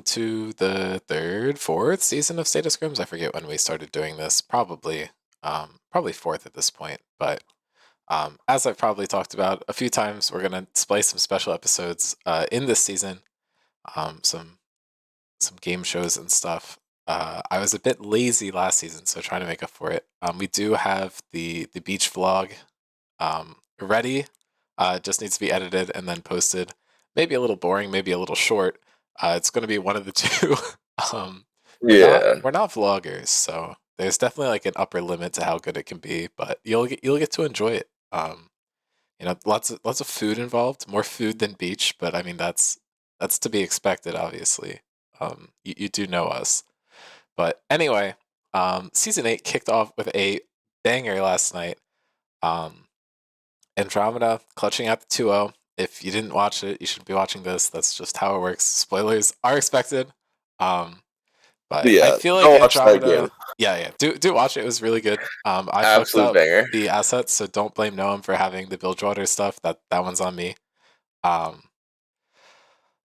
to the third, fourth season of State of Scrims. I forget when we started doing this. Probably fourth at this point. But as I've probably talked about a few times, we're gonna display some special episodes in this season. Some game shows and stuff. I was a bit lazy last season, so trying to make up for it. We do have the beach vlog ready. It just needs to be edited and then posted. Maybe a little boring, maybe a little short. It's going to be one of the two. um, Yeah, we're not vloggers, so there's definitely like an upper limit to how good it can be. But you'll get to enjoy it. Lots of food involved, more food than beach, but I mean that's to be expected, obviously. You do know us, but anyway, season 8 kicked off with a banger last night. Um, Andromeda clutching out the 2-0. If you didn't watch it, you shouldn't be watching this. That's just how it works. Spoilers are expected. Um, but I yeah. feel like Go watch that game. Andromeda, yeah. Do watch it. It was really good. I fucked Absolute up banger. the assets, so don't blame Noam for having the Bilgewater stuff. That one's on me. Um,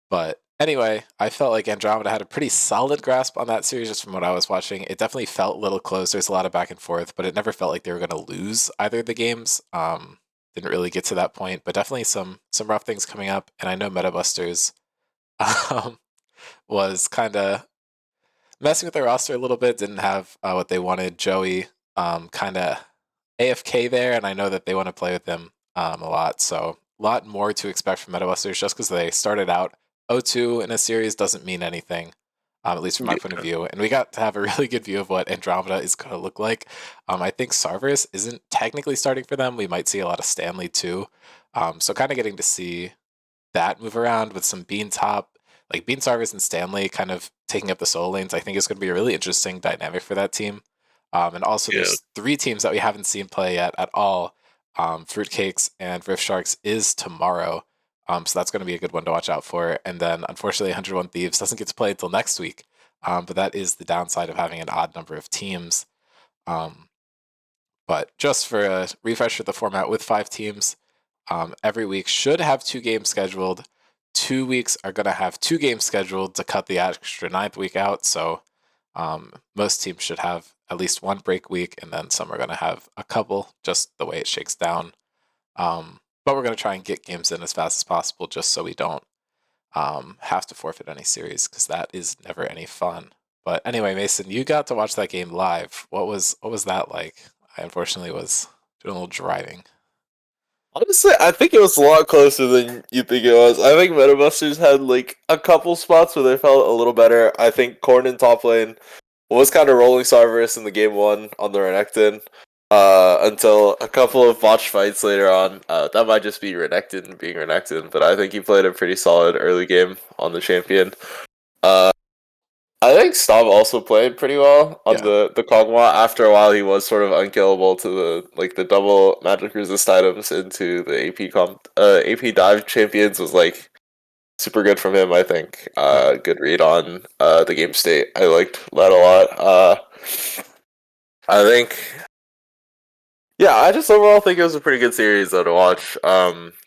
but anyway, I felt like Andromeda had a pretty solid grasp on that series just from what I was watching. It definitely felt a little close. There's a lot of back and forth, but it never felt like they were going to lose either of the games. Didn't really get to that point, but definitely some rough things coming up. And I know MetaBusters um, was kind of messing with their roster a little bit. Didn't have what they wanted. Joey kind of AFK there, and I know that they want to play with him a lot. So a lot more to expect from MetaBusters just because they started out 0-2 in a series doesn't mean anything, at least from my point of Yeah, view. And we got to have a really good view of what Andromeda is going to look like. I think Sarverus isn't technically starting for them. We might see a lot of Stanley too. So kind of getting to see that move around with some Bean Top, like Bean Sarvis and Stanley kind of taking up the solo lanes, I think is going to be a really interesting dynamic for that team. And also, yeah, there's three teams that we haven't seen play yet at all. Fruitcakes and Rift Sharks is tomorrow. So that's going to be a good one to watch out for. And then, unfortunately, 101 Thieves doesn't get to play until next week. But that is the downside of having an odd number of teams. Um, but just for a refresh of the format with 5 teams, every week should have 2 games scheduled. 2 weeks are going to have 2 games scheduled to cut the extra ninth week out. So most teams should have at least one break week, and then some are going to have a couple, just the way it shakes down. But we're going to try and get games in as fast as possible, just so we don't have to forfeit any series, because that is never any fun. But anyway, Mason, you got to watch that game live. What was that like? I unfortunately was doing a little driving. honestly, I think it was a lot closer than you think it was. I think MetaBusters had like a couple spots where they felt a little better. I think Corn in top lane was kind of rolling Sarverus in the game one on the Renekton. Until a couple of botch fights later on. That might just be Renekton being Renekton, but I think he played a pretty solid early game on the champion. Uh, I think Stav also played pretty well on Yeah. the Kog'Maw. After a while, he was sort of unkillable to the double magic resist items into the AP dive champions was like super good from him. I think. Mhm. Good read on the game state. I liked that a lot. I think yeah, I just overall think it was a pretty good series though to watch.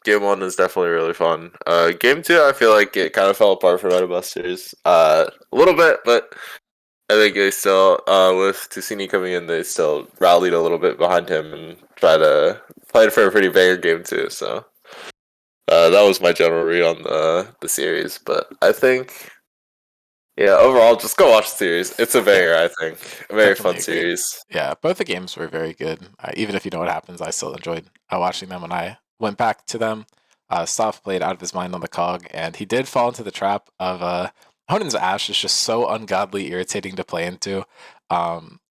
Game one is definitely really fun. Game two, I feel like it kind of fell apart for Metabusters a little bit, but I think they still, with Ticini coming in, they still rallied a little bit behind him and tried to play for a pretty banger game too. So that was my general read on the series. But I think, yeah, overall, just go watch the series. It's a Yeah, banger. I think a very definitely fun agree. series. Yeah, both the games were very good. Even if you know what happens, I still enjoyed watching them when I went back to them. Soph played out of his mind on the cog, and he did fall into the trap of Honen's Ash is just so ungodly irritating to play into.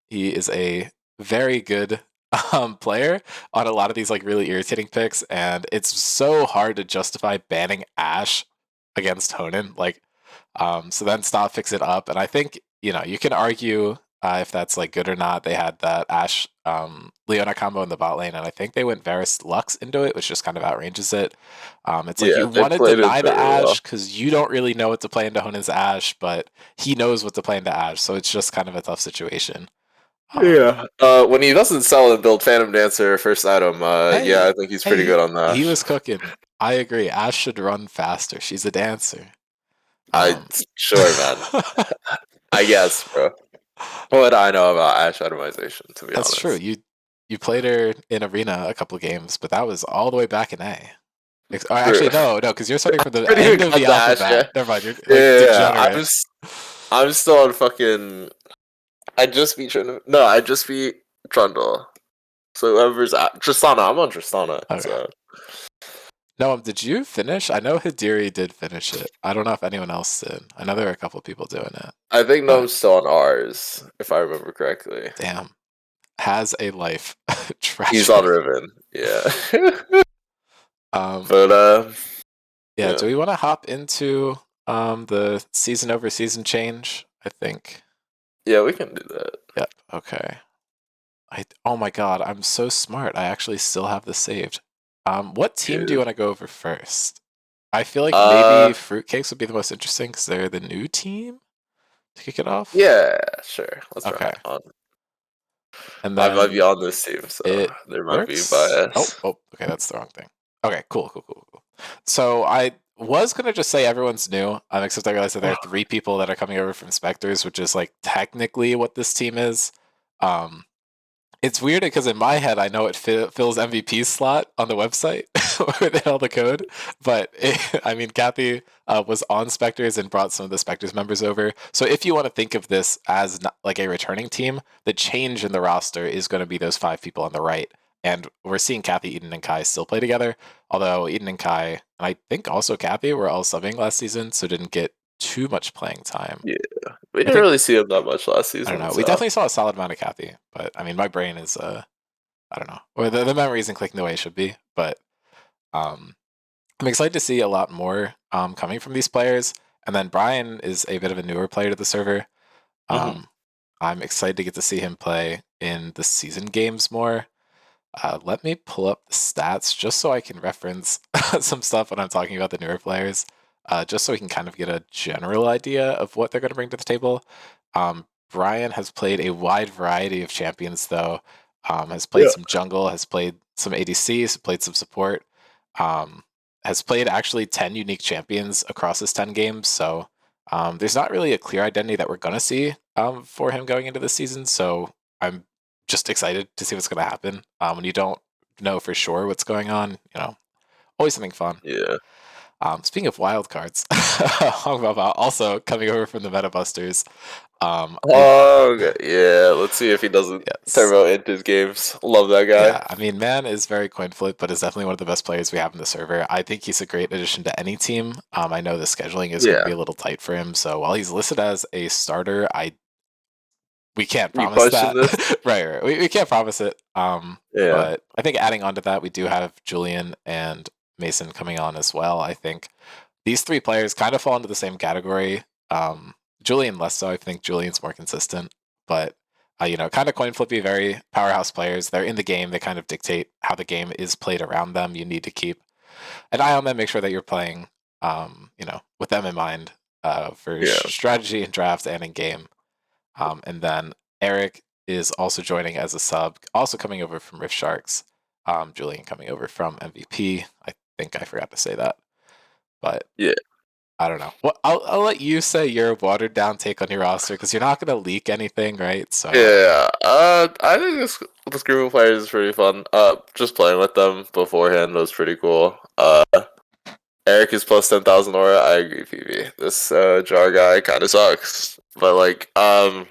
He is a very good player on a lot of these like really irritating picks, and it's so hard to justify banning Ash against Honen. So then Stomp picks it up, and I think you can argue if that's like good or not. They had that Ash Leona combo in the bot lane, and I think they went Varus Lux into it, which just kind of outranges it. It's like Yeah, you they want to played it deny the very well. Ash because you don't really know what to play into Honen's Ash, but he knows what to play into Ash, so it's just kind of a tough situation. Um, Yeah. When he doesn't sell and build Phantom Dancer first item, yeah, hey, I think he's pretty hey, good on that. he was cooking. I agree. Ash should run faster. She's a dancer. I Um, sure, man. I guess, bro. What I know about Ash itemization, to be that's true. honest. You played her in Arena a couple games, but that was all the way back in A. Or True. actually, no, because you're starting from the Pretty end good of the got the Ash, alphabet. yeah. Never mind, you're Yeah, like yeah, yeah. degenerate. I'm still on fucking. I just beat No, I just beat Trundle. So whoever's at Tristana, I'm on Tristana. Okay. So No, did you finish? I know Hidiri did finish it. I don't know if anyone else did. I know there were a couple people doing it, I think but Gnome's still on ours, if I remember correctly. damn, has a life. He's on Tragic. Riven. Yeah. Um, But yeah, yeah. do we want to hop into the season over season change? I think. Yeah, we can do that. Yep. Okay. Oh my god, I'm so smart. I actually still have this saved. What team do you Dude. want to go over first? I feel like maybe Uh Fruitcakes would be the most interesting because they're the new team to kick it off. yeah, sure. Let's run Okay. it on. And I might be then on this team, so it there might be works. Oh, bias. oh, okay, that's the wrong thing. Okay, cool. So I was gonna just say everyone's new, except I realized that there are three people that are coming over from Spectres, which is like technically what this team is. Um, it's weird because in my head I know it fills MVP's slot on the website where they all the code, but I mean Kathy was on Spectres and brought some of the Spectres members over. So if you want to think of this as not, like a returning team, the change in the roster is going to be those five people on the right, and we're seeing Kathy, Eden, and Kai still play together. Although Eden and Kai, and I think also Kathy, were all subbing last season, so didn't get too much playing time. Yeah. We I didn't think really see him that much last I don't season, know. We so definitely saw a solid amount of Kathy, but I mean, my brain is I don't know, or the memory isn't clicking the way it should be. But um, I'm excited to see a lot more coming from these players. And then Brian is a bit of a newer player to the server. mhm. Um, I'm excited to get to see him play in the season games more. Let me pull up the stats just so I can reference some stuff when I'm talking about the newer players, just so we can kind of get a general idea of what they're going to bring to the table. Brian has played a wide variety of champions, though. Has played Yeah. some jungle, has played some ADCs, played some support, um, has played actually 10 unique champions across his 10 games. So there's not really a clear identity that we're going to see for him going into the season. So I'm just excited to see what's going to happen. When you don't know for sure what's going on, always something fun. Yeah. Speaking of wild cards, Hong Baba also coming over from the Meta Busters. I Oh, okay. Yeah. Let's see if he doesn't yes, turbo into his games. Love that guy. yeah. I mean, man is very coin flip, but is definitely one of the best players we have in the server. I think he's a great addition to any team. I know the scheduling is going to Yeah. be a little tight for him, so while he's listed as a starter, I we can't You promise question that. this? Right. We can't promise it. Yeah. But I think adding on to that, we do have Julian and Mason coming on as well. I think these three players kind of fall into the same category. Julian less so. I think Julian's more consistent, but kind of coin flippy, very powerhouse players. They're in the game. They kind of dictate how the game is played around them. You need to keep an eye on them. Make sure that you're playing, with them in mind for Yeah. strategy and draft and in game. And then Eric is also joining as a sub, also coming over from Rift Sharks. Julian coming over from MVP. I think I forgot to say that, but Yeah. I don't know. Well, I'll let you say your watered down take on your roster because you're not going to leak anything, right? So Yeah. I think this group of players is pretty fun. Just playing with them beforehand was pretty cool. Eric is plus 10,000 aura. I agree, PB. This jar guy kind of sucks, but like the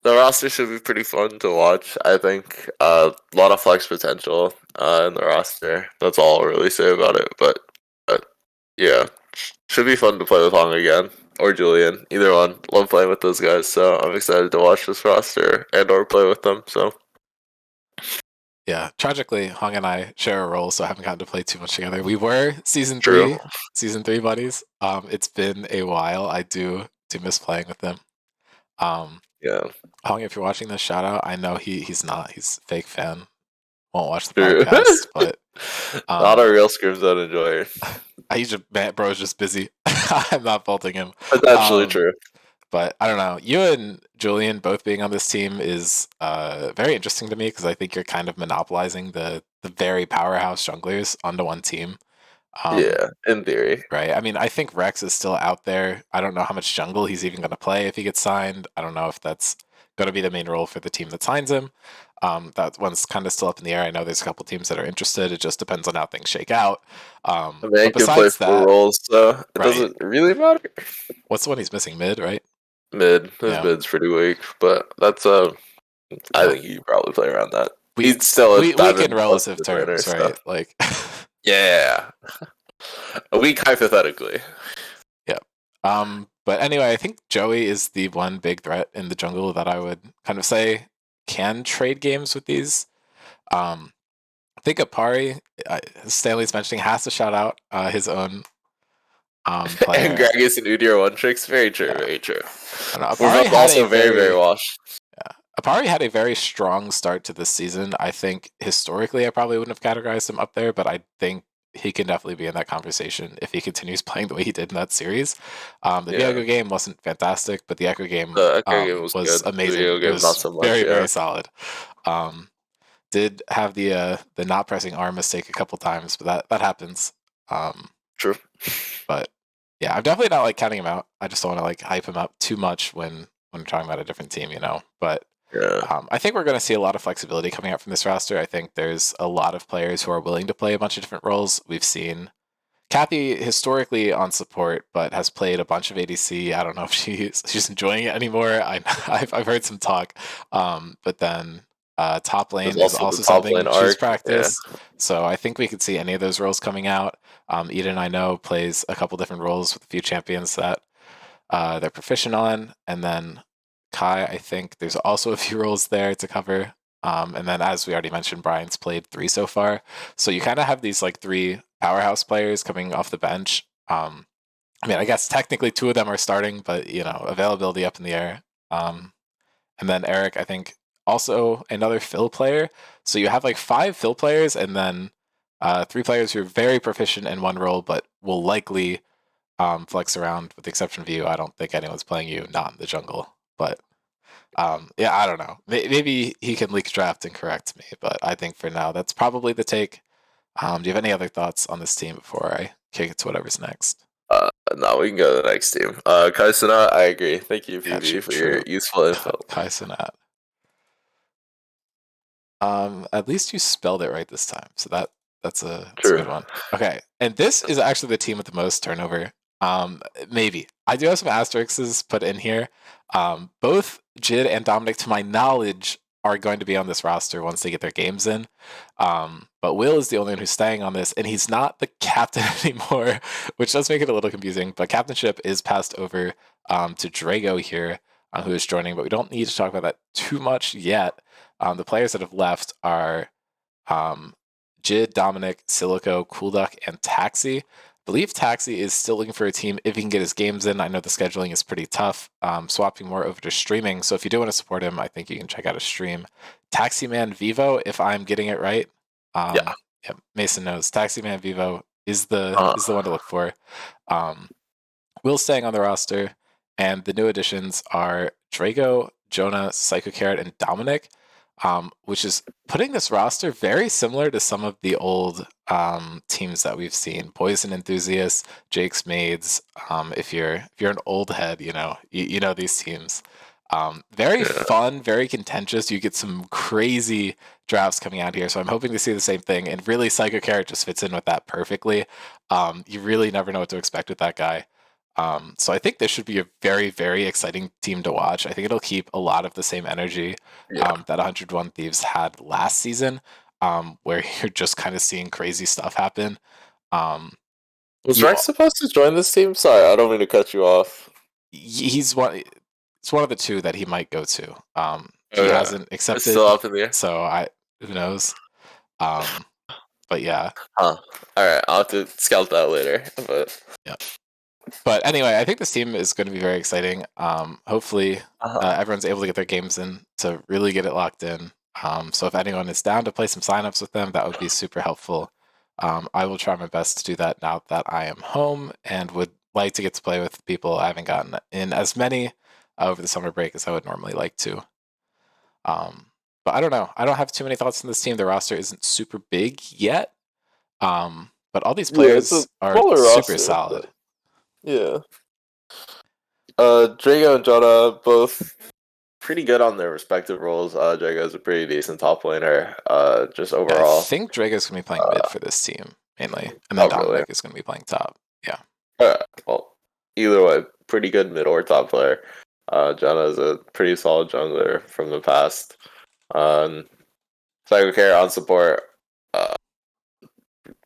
roster should be pretty fun to watch. I think a lot of flex potential in the roster. That's all I'll really say about it. But yeah, should be fun to play with Hong again or Julian. Either one. Love playing with those guys. So I'm excited to watch this roster and or play with them. So yeah, tragically, Hong and I share a role, so I haven't gotten to play too much together. We were true. season three buddies. It's been a while. I do miss playing with them. Um, Yeah. Hong, if you're watching this, shout out. I know he's not. He's a fake fan. Won't watch the True. podcast, but Not a um, real Scrims that enjoyer. he's just man, bro's just busy. I'm not faulting him. Potentially Um, true. but I don't know. You and Julian both being on this team is very interesting to me because I think you're kind of monopolizing the very powerhouse junglers onto one team. Um, Yeah, in theory. right. I mean, I think Rex is still out there. I don't know how much jungle he's even going to play if he gets signed. I don't know if that's going to be the main role for the team that signs him. That one's kind of still up in the air. I know there's a couple teams that are interested. It just depends on how things shake out. I mean, he But can play besides four that, roles, so it right. doesn't really matter. What's the one he's missing? Mid, right? Mid, his Yeah. mid's pretty weak, but that's I Yeah. think he could probably play around that. We He's still a weak in diamond plus relative mid laner, terms, so right? Like, yeah, a weak hypothetically. yeah. But anyway, I think Joey is the one big threat in the jungle that I would kind of say can trade games with these. Um, I think Apari, Stanley's mentioning, has to shout out his own And player. Gragas and Udyr one tricks. Very true, Yeah, very true. I don't know. We're both also very, very washed. Apari had a very strong start to this season. I think historically, I probably wouldn't have categorized him up there, but I think he can definitely be in that conversation if he continues playing the way he did in that series. The Yeah. Viego game wasn't fantastic, but the Echo game The Echo game was was good. The amazing. video It game, not was so much. very, Yeah. very solid. Um, did have the not pressing R mistake a couple times, but that happens. Um, True. but yeah, I'm definitely not like counting him out. I just don't want to like hype him up too much when talking about a different team, you know. But Yeah. I think we're going to see a lot of flexibility coming out from this roster. I think there's a lot of players who are willing to play a bunch of different roles. We've seen Kathy historically on support, but has played a bunch of ADC. I don't know if she's enjoying it anymore. I've heard some talk, but then top There's lane is also the also top lane something she's arc. Yeah. practiced. So I think we could see any of those roles coming out. Eden, I know, plays a couple different roles with a few champions that they're proficient on, and then Kai, I think there's also a few roles there to cover. And then, as we already mentioned, Brian's played 3 so far. So you kind of have these like 3 powerhouse players coming off the bench. I mean, I guess technically 2 of them are starting, but you know, availability up in the air. And then Eric, I think, also another fill player. So you have like 5 fill players, and then 3 players who are very proficient in one role, but will likely flex around, with the exception of you. I don't think anyone's playing you not in the jungle, but yeah, I don't know. Maybe he can leak draft and correct me, but I think for now that's probably the take. Do you have any other thoughts on this team before I kick it to whatever's next? No, we can go to the next team. Kaisuna, I agree. Thank you, Yeah, PB, for true. your useful info. Kai Cenat. At least you spelled it right this time, so that's a True. good one. Okay, and this is actually the team with the most turnover. Maybe I do have some asterisks put in here. Both Jid and Dominic, to my knowledge, are going to be on this roster once they get their games in. But Will is the only one who's staying on this, and he's not the captain anymore, which does make it a little confusing. But captainship is passed over to Drago here, who is joining. But we don't need to talk about that too much yet. The players that have left are um, Jid, Dominic, Silico, Coolduck, and Taxi. I believe Taxi is still looking for a team if he can get his games in. I know the scheduling is pretty tough, swapping more over to streaming. So if you do want to support him, I think you can check out his stream. Taxi Man Vivo, if I'm getting it right. Yeah. Yeah, Mason knows. Taxi Man Vivo is the Uh, is the one to look for. Um, Will staying on the roster, and the new additions are Drago, Jonah, Psycho Carrot, and Dominic, which is putting this roster very similar to some of the old teams that we've seen. Poison Enthusiasts, Jake's Maids. If you're an old head, you know these teams. Very yeah. fun, very contentious. You get some crazy drafts coming out here, so I'm hoping to see the same thing. And really, Psycho Carrot just fits in with that perfectly. You really never know what to expect with that guy. So I think this should be a very, very exciting team to watch. I think it'll keep a lot of the same energy Yeah. that 101 Thieves had last season, where you're just kind of seeing crazy stuff happen. Um, Was you, Rex supposed to join this team? Sorry, I don't mean to cut you off. he's one. It's one of the 2 that he might go to. He Okay. hasn't It's still accepted, up in the air. so who knows. Um, but yeah, Huh. Alright, I'll have to scout that later. But yeah. But anyway, I think this team is going to be very exciting. Hopefully, uh-huh. everyone's able to get their games in to really get it locked in. So if anyone is down to play some signups with them, that would be super helpful. I will try my best to do that now that I am home, and would like to get to play with people. I haven't gotten in as many over the summer break as I would normally like to. But I don't know. I don't have too many thoughts on this team. The roster isn't super big yet. but all these Yeah, it's a players are smaller super roster, solid. but yeah. Drago and Jonah both pretty good on their respective roles. Drago's a pretty decent top laner. Just Yeah, I overall. think Drago's gonna be playing mid Uh, for this team mainly, and then oh really? Dominic is gonna be playing top. Yeah. Well, either way, pretty good mid or top player. Jonah is a pretty solid jungler from the past. Um, Psycho Care on support, uh,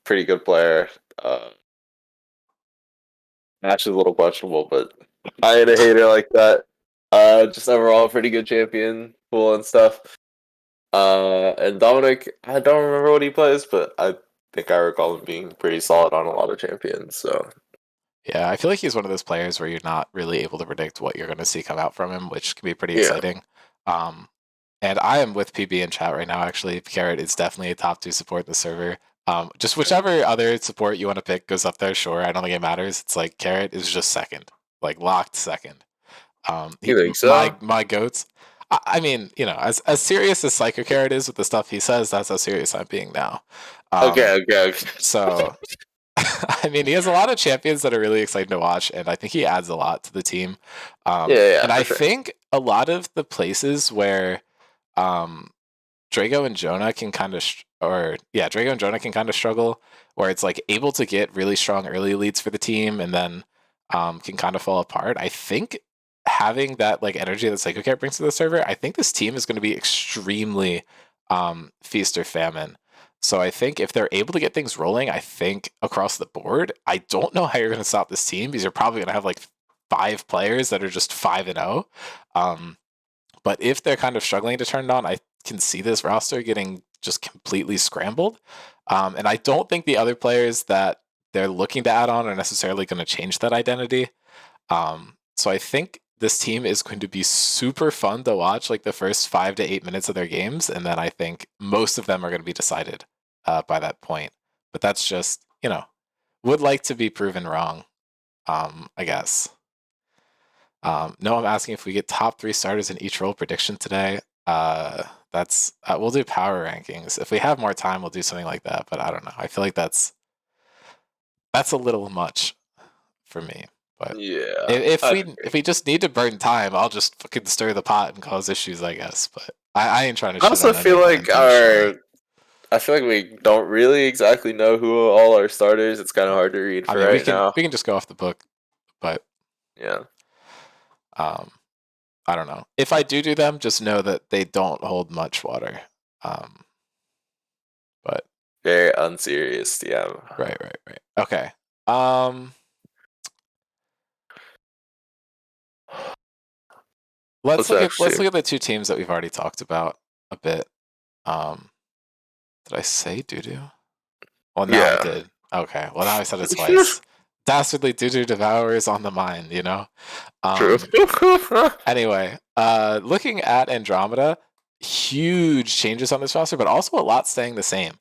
pretty good player. Match is a little questionable, but I ain't a hater like that. Just overall, pretty good champion pool and stuff. And Dominic, I don't remember what he plays, but I think I recall him being pretty solid on a lot of champions. So Yeah, I feel like he's one of those players where you're not really able to predict what you're going to see come out from him, which can be pretty yeah, exciting. Um, and I am with PB in chat right now. Actually, Carrot is definitely a top 2 support in the server. Just whichever other support you want to pick goes up there. Sure, I don't think it matters. It's like Carrot is just second, like locked second. you think My so? goats. I mean, you know, as serious as Psycho Carrot is with the stuff he says, that's how serious I'm being now. Um, Okay, okay, okay. so I mean, he has a lot of champions that are really exciting to watch, and I think he adds a lot to the team. Yeah, yeah, And I for sure. think a lot of the places where um, Drago and Jonah can kind of, Drago and Jonah can kind of struggle, where it's like able to get really strong early leads for the team, and then can kind of fall apart. I think having that like energy that Psycho Cat brings to the server, I think this team is going to be extremely feast or famine. So I think if they're able to get things rolling, I think across the board, I don't know how you're going to stop this team because you're probably going to have like 5 players that are just 5-0. But if they're kind of struggling to turn it on, I can see this roster getting just completely scrambled. And I don't think the other players that they're looking to add on are necessarily going to change that identity. So I think this team is going to be super fun to watch, like the first 5 to 8 minutes of their games, and then I think most of them are going to be decided by that point. But that's just, you know, would like to be proven wrong, I guess. No, I'm asking if we get top 3 starters in each role prediction today. That's we'll do power rankings. If we have more time, we'll do something like that. But I don't know. I feel like that's a little much for me. But Yeah, if I we agree. just need to burn time, I'll just fucking stir the pot and cause issues, I guess. But I ain't trying to I shit also on feel anyone like intentionally. I feel like we don't really exactly know who all our starters. It's kind of hard to read I for mean, right now. we can just go off the book, but Yeah, um, I don't know. If I do them, just know that they don't hold much water. Um, but very unserious. Yeah. right. Okay. Um, What's next let's year? look at the 2 teams that we've already talked about a bit. Um, did I say doo doo? Well, now I Yeah. did. Okay. Well, now I said it twice. Dastardly doo doo devours on the mind. You know. True. Um, Anyway, looking at Andromeda, huge changes on this roster, but also a lot staying the same.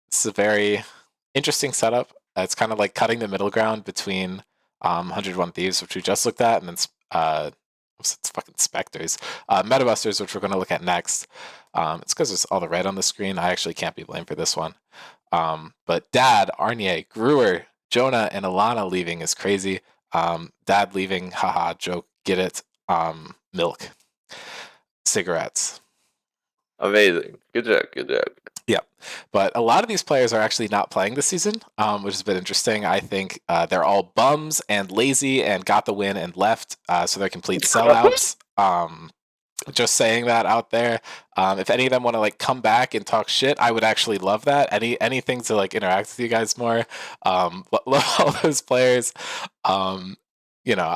It's a very interesting setup. It's kind of like cutting the middle ground between 101 Thieves, which we just looked at, and then it's fucking Spectres, Metabusters, which we're going to look at next. It's because there's all the red on the screen. I actually can't be blamed for this one. But Dad, Arnier, Gruer, Jonah, and Alana leaving is crazy. Dad leaving, haha, joke, get it. Milk, cigarettes. Amazing. Good job. Good job. Yeah, but a lot of these players are actually not playing this season, which has been interesting. I think they're all bums and lazy and got the win and left, so they're complete sellouts. Just saying that out there. If any of them want to like come back and talk shit, I would actually love that. Anything to like interact with you guys more. Love all those players. Um, you know,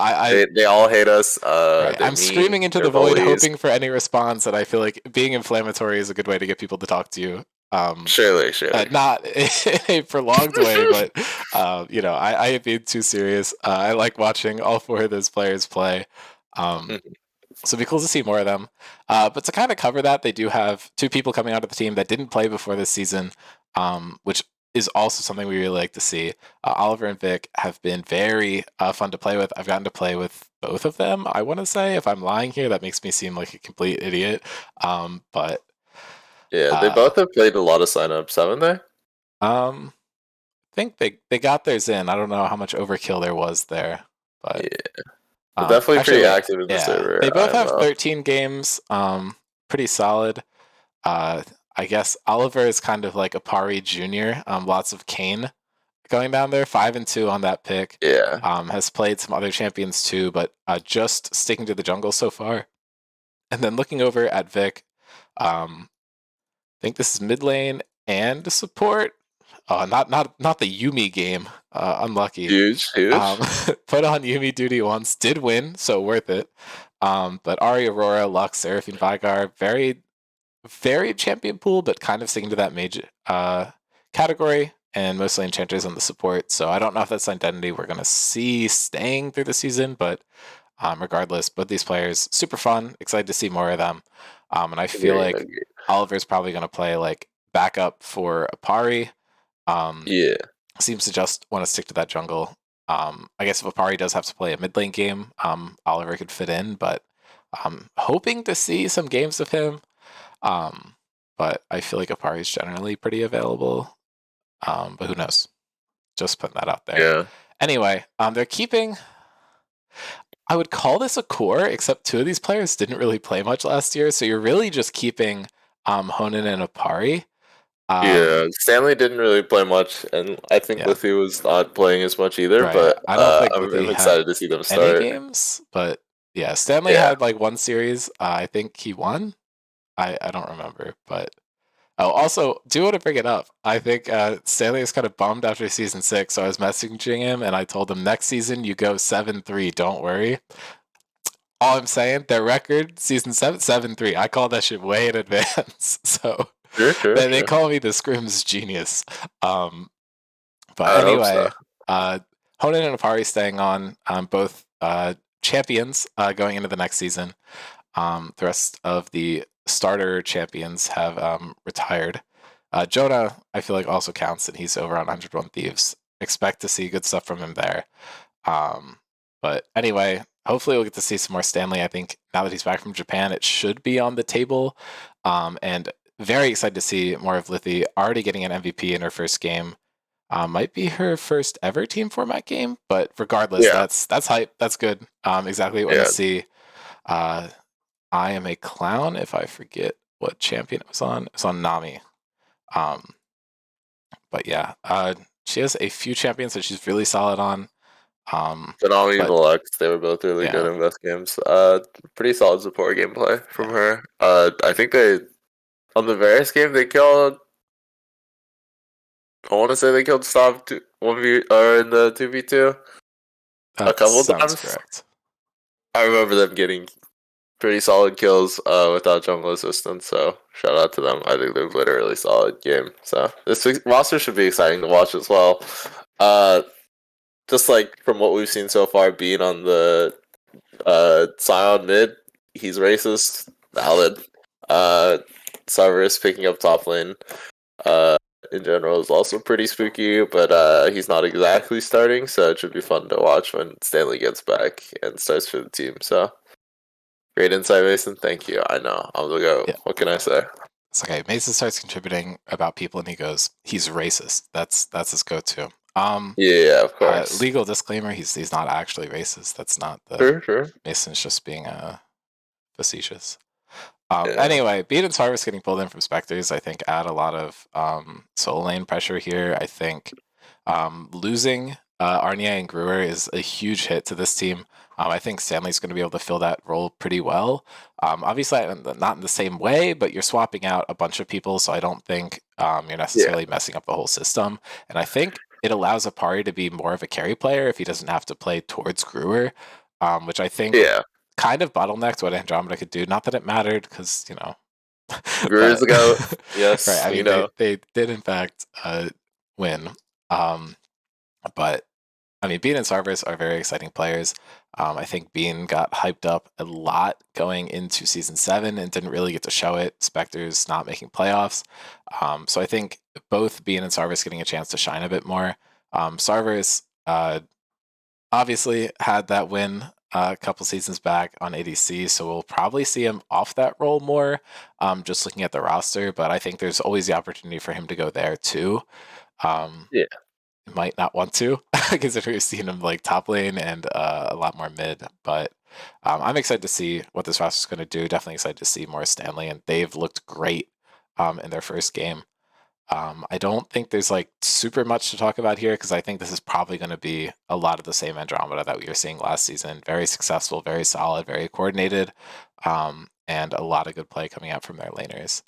They all hate us. right. They're I'm screaming mean. into They're the void, bullies. hoping for any response. And I feel like being inflammatory is a good way to get people to talk to you. Um, Surely, surely. Not in a prolonged way, but you know, I ain't being too serious. I like watching all 4 of those players play. Um, so it'd be cool to see more of them. But to kind of cover that, they do have 2 people coming out of the team that didn't play before this season, which is also something we really like to see. Oliver and Vic have been very fun to play with. I've gotten to play with both of them. I want to say, if I'm lying here, that makes me seem like a complete idiot. But Yeah, they uh, both have played a lot of signups, haven't they? um, think they got theirs in. I don't know how much overkill there was there, but Yeah, they're definitely actually, pretty wait, active in the yeah, server they both have IMO. 13 games. Pretty solid. Uh, I guess Oliver is kind of like a Pari Junior. Lots of Kane going down there, 5-2 on that pick. Yeah, Has played some other champions too, but just sticking to the jungle so far. And then looking over at Vic, I think this is mid lane and support. Not the Yumi game. Unlucky. huge, huge. Um, put on Yumi duty once, did win, so worth it. But Ari Aurora, Lux, Seraphine, Vigar, very very champion pool, but kind of sticking to that mage category, and mostly enchanters on the support. So I don't know if that's identity we're going to see staying through the season, but regardless, both these players super fun. Excited to see more of them, and I feel Agreed, like agreed. Oliver's probably going to play like backup for Apari. Um, Yeah, Seems to just want to stick to that jungle. I guess if Apari does have to play a mid lane game, Oliver could fit in, but hoping to see some games of him. Um, but I feel like Apari is generally pretty available. But who knows? Just putting that out there. yeah, Anyway, they're keeping. I would call this a core, except two of these players didn't really play much last year, so you're really just keeping Honan and Apari. yeah. Stanley didn't really play much, and I think Yeah, Liffy was not playing as much either. right. But I don't think I'm Lithi had excited to see them any start. games, but yeah, Stanley Yeah, had like one series. I think he won. I don't remember, but oh, also, do want to bring it up. I think Stanley is kind of bummed after season 6, so I was messaging him and I told him next season you go 7-3. Don't worry. All I'm saying, their record season 7 7-3. I call that shit way in advance. So sure, sure, they sure. call me the Scrims genius. Um, but I hope so. anyway, uh, Honan and Apari staying on, both champions going into the next season. The rest of the starter champions have retired. Jonah, I feel like also counts, and he's over on 101 Thieves. Expect to see good stuff from him there. But anyway, hopefully we'll get to see some more Stanley. I think now that he's back from Japan, it should be on the table. And very excited to see more of Lithi already getting an MVP in her first game. Might be her first ever team format game, but regardless, Yeah, that's hype. That's good. Exactly what I want yeah. to see. Uh, I am a clown if I forget what champion it was on. It was on Nami. Um, but yeah, she has a few champions that she's really solid on. Konami and But Lux, they were both really good yeah, in best games. Pretty solid support gameplay from yeah, her. I think they on the Varus game they killed. I want to say they killed Stop 1v or in the 2v2 a that couple sounds times. correct. I remember them getting pretty solid kills without jungle assistance. So shout out to them. I think they've played a really solid game. So this roster should be exciting to watch as well. Uh, just like from what we've seen so far, being on the Scion mid, he's racist. Valid. Uh, Cerberus picking up top lane. Uh, in general is also pretty spooky, but he's not exactly starting, so it should be fun to watch when Stanley gets back and starts for the team. So great insight, Mason. Thank you. I know I'm the goat. Yeah, What can I say? it's okay. Mason starts contributing about people, and he goes, "He's racist." That's his go-to. Yeah, of course. Legal disclaimer: he's not actually racist. That's not the Sure, sure. Mason's just being facetious. Yeah, Anyway, Beat and Tarvis getting pulled in from Spectres, I think, add a lot of soul lane pressure here. I think losing Arnia and Gruer is a huge hit to this team. I think Stanley's going to be able to fill that role pretty well. Obviously, not in the same way, but you're swapping out a bunch of people, so I don't think you're yeah, necessarily messing up the whole system. And I think it allows Apari to be more of a carry player if he doesn't have to play towards Gruer, which I think yeah. kind of bottlenecked what Andromeda could do. Not that it mattered, because Guru's but the goat. right. Yes, I we mean, know. they did in fact win. Um, but I mean, Bean and Sarvis are very exciting players. I think Bean got hyped up a lot going into season 7 and didn't really get to show it. Spectres not making playoffs. So I think both Bean and Sarvis getting a chance to shine a bit more. Sarvis obviously had that win a couple seasons back on ADC, so we'll probably see him off that role more, just looking at the roster. But I think there's always the opportunity for him to go there too. Um, Yeah, might not want to, considering we've seen him like top lane and a lot more mid. But I'm excited to see what this roster is going to do. Definitely excited to see more Stanley, and they've looked great in their first game. I don't think there's like super much to talk about here because I think this is probably going to be a lot of the same Andromeda that we were seeing last season. Very successful, very solid, very coordinated, and a lot of good play coming out from their laners.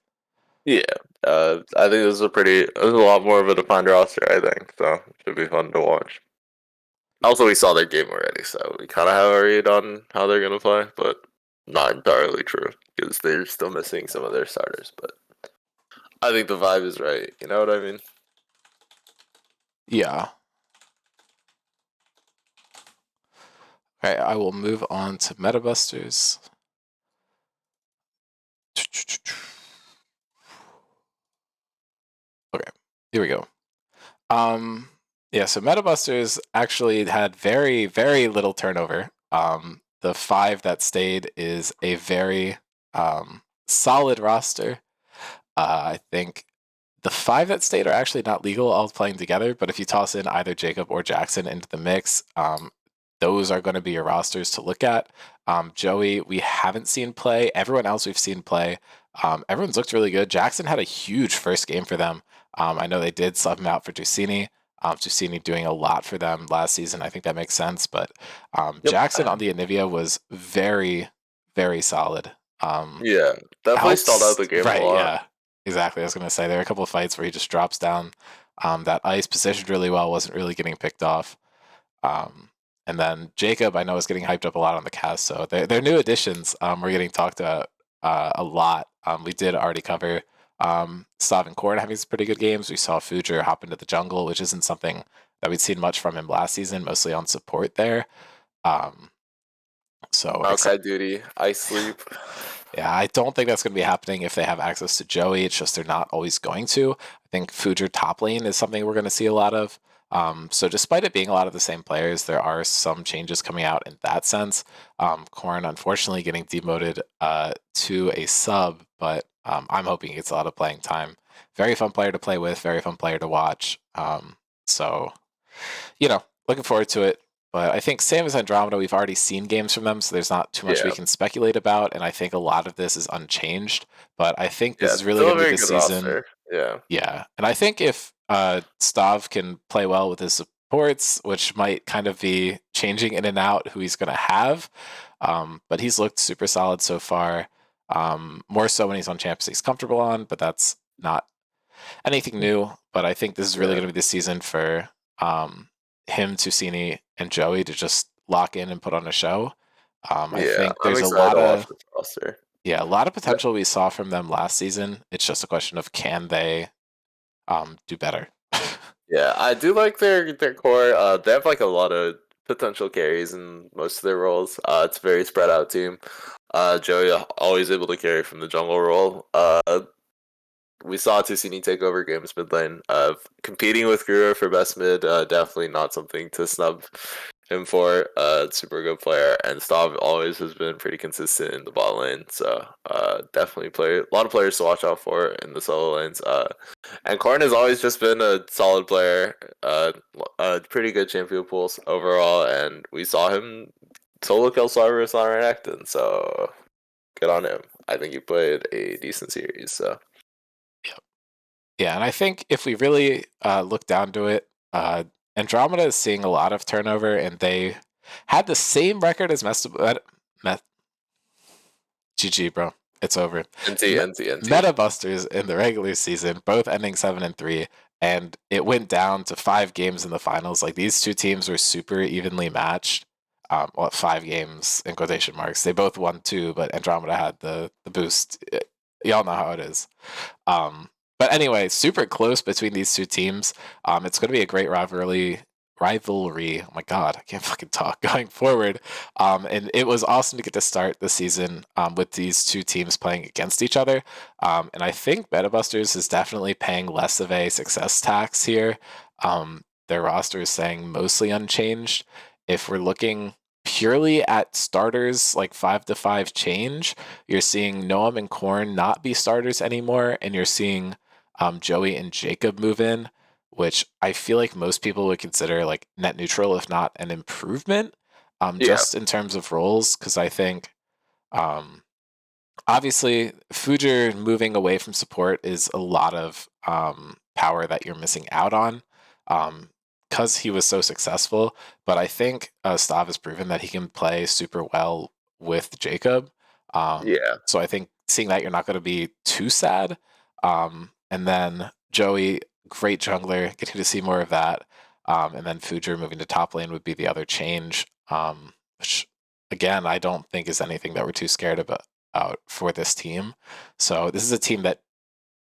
Yeah, I think this is a lot more of a defined roster. I think so. It should be fun to watch. Also, we saw their game already, so we kind of have a read on how they're gonna play, but not entirely true because they're still missing some of their starters. But I think the vibe is right. You know what I mean? Yeah. Okay, I will move on to Metabusters. Okay, here we go. Yeah, so Metabusters actually had very, very little turnover. The 5 that stayed is a very solid roster. I think the 5 that stayed are actually not legal all playing together, but if you toss in either Jacob or Jackson into the mix, those are going to be your rosters to look at. Joey, we haven't seen play. Everyone else we've seen play. Everyone's looked really good. Jackson had a huge first game for them. I know they did sub him out for Ducini. Ducini doing a lot for them last season. I think that makes sense. But Yep. Jackson on the Anivia was very, very solid. Yeah, definitely stalled out Helps, the game a right? lot. Yeah, exactly. I was going to say there are a couple of fights where he just drops down. That ice positioned really well, wasn't really getting picked off. And then Jacob, I know, is getting hyped up a lot on the cast. So they're new additions. We're getting talked about a lot. We did already cover Stav and Cord having some pretty good games. We saw Fujer hop into the jungle, which isn't something that we'd seen much from him last season, mostly on support there. Um, so Outside duty, I sleep. yeah, I don't think that's going to be happening if they have access to Joey. It's just they're not always going to. I think Fujer top lane is something we're going to see a lot of. So despite it being a lot of the same players, there are some changes coming out in that sense. Corrin, unfortunately, getting demoted to a sub, but I'm hoping he gets a lot of playing time. Very fun player to play with, very fun player to watch. So, looking forward to it. But I think same as Andromeda, we've already seen games from them, so there's not too much we Yeah, can speculate about. And I think a lot of this is unchanged. But I think this yeah, is really still going a to be very the good season. roster. Yeah, Yeah. And I think if Stav can play well with his supports, which might kind of be changing in and out who he's going to have, but he's looked super solid so far. More so when he's on champs he's comfortable on, but that's not anything new. But I think this is really yeah, going to be the season for him, Tusini, and Joey to just lock in and put on a show. I yeah. think I'm there's a excited lot to watch of this roster. yeah, a lot of potential we saw from them last season. It's just a question of can they do better. Yeah, I do like their core. They have like a lot of potential carries in most of their roles. It's a very spread out team. Joey always able to carry from the jungle role. We saw Tusini take over games mid lane. Competing with Gura for best mid, definitely not something to snub him for. Super good player, and Stav always has been pretty consistent in the bot lane. So definitely a lot of players to watch out for in the solo lanes. And Corrin has always just been a solid player. Pretty good champion pools overall, and we saw him solo kill Cyrus on Renekton. So good on him. I think he played a decent series. So. Yeah, and I think if we really look down to it, Andromeda is seeing a lot of turnover, and they had the same record as GG, bro. It's over. NT, Me- NT, NT. Meta Busters in the regular season, both ending 7-3, and it went down to 5 games in the finals. Like these two teams were super evenly matched. 5 games in quotation marks. They both won 2, but Andromeda had the boost. Y'all know how it is. Um, but anyway, super close between these two teams. It's going to be a great rivalry. Oh my god, I can't fucking talk going forward. And it was awesome to get to start the season with these two teams playing against each other. And I think Metabusters is definitely paying less of a success tax here. Their roster is saying mostly unchanged. If we're looking purely at starters, like 5-5 change, you're seeing Noam and Korn not be starters anymore, and you're seeing Joey and Jacob move in. which I feel like most people would consider like net neutral, if not an improvement, Yeah, just in terms of roles. Because I think um, obviously, Fujer moving away from support is a lot of power that you're missing out on because he was so successful. But I think Stav has proven that he can play super well with Jacob. yeah, So I think seeing that you're not going to be too sad. And then Joey, great jungler, getting to see more of that. And then Fujer moving to top lane would be the other change, which again, I don't think is anything that we're too scared about out for this team. So this is a team that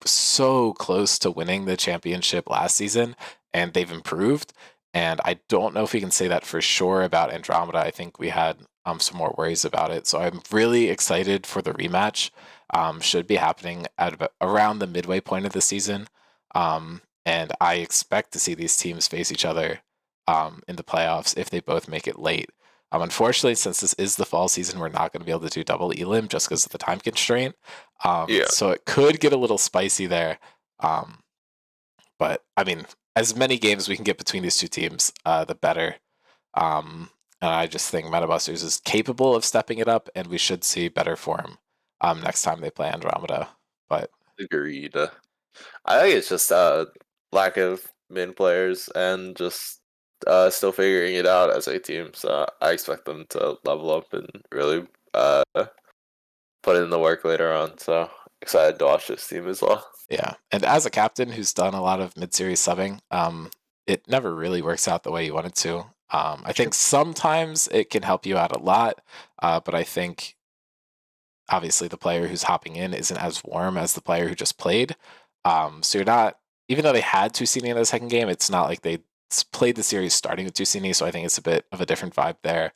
was so close to winning the championship last season, and they've improved. And I don't know if we can say that for sure about Andromeda. I think we had some more worries about it. So I'm really excited for the rematch. Should be happening at about around the midway point of the season. And I expect to see these teams face each other in the playoffs if they both make it late. Unfortunately, since this is the fall season, we're not going to be able to do double elim just because of the time constraint. yeah. So it could get a little spicy there. Um, but I mean, as many games we can get between these two teams, the better. Um, and I just think Metabusters is capable of stepping it up, and we should see better form next time they play Andromeda. But Agreed. I think it's just lack of main players and just still figuring it out as a team. So I expect them to level up and really put in the work later on. So excited to watch this team as well. yeah, and as a captain who's done a lot of mid-series subbing, it never really works out the way you want it to. I think sometimes it can help you out a lot, but I think obviously the player who's hopping in isn't as warm as the player who just played. So you're not, even though they had Tusini in the second game, it's not like they played the series starting with Tusini. So I think it's a bit of a different vibe there.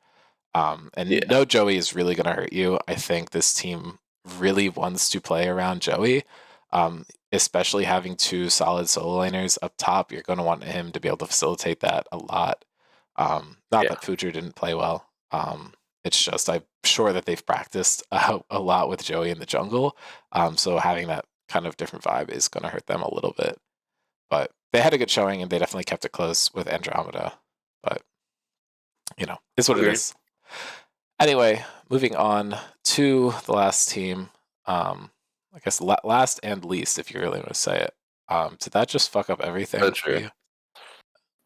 And Yeah, no Joey is really going to hurt you. I think this team really wants to play around Joey, especially having two solid solo laners up top. You're going to want him to be able to facilitate that a lot. Not yeah. that Fujer didn't play well. It's just I'm sure that they've practiced a lot with Joey in the jungle. So having that kind of different vibe is going to hurt them a little bit. But they had a good showing and they definitely kept it close with Andromeda. But it's what it Agreed. is. Anyway, moving on to the last team. I guess last and least, if you really want to say it. Did that just fuck up everything That's for true. you?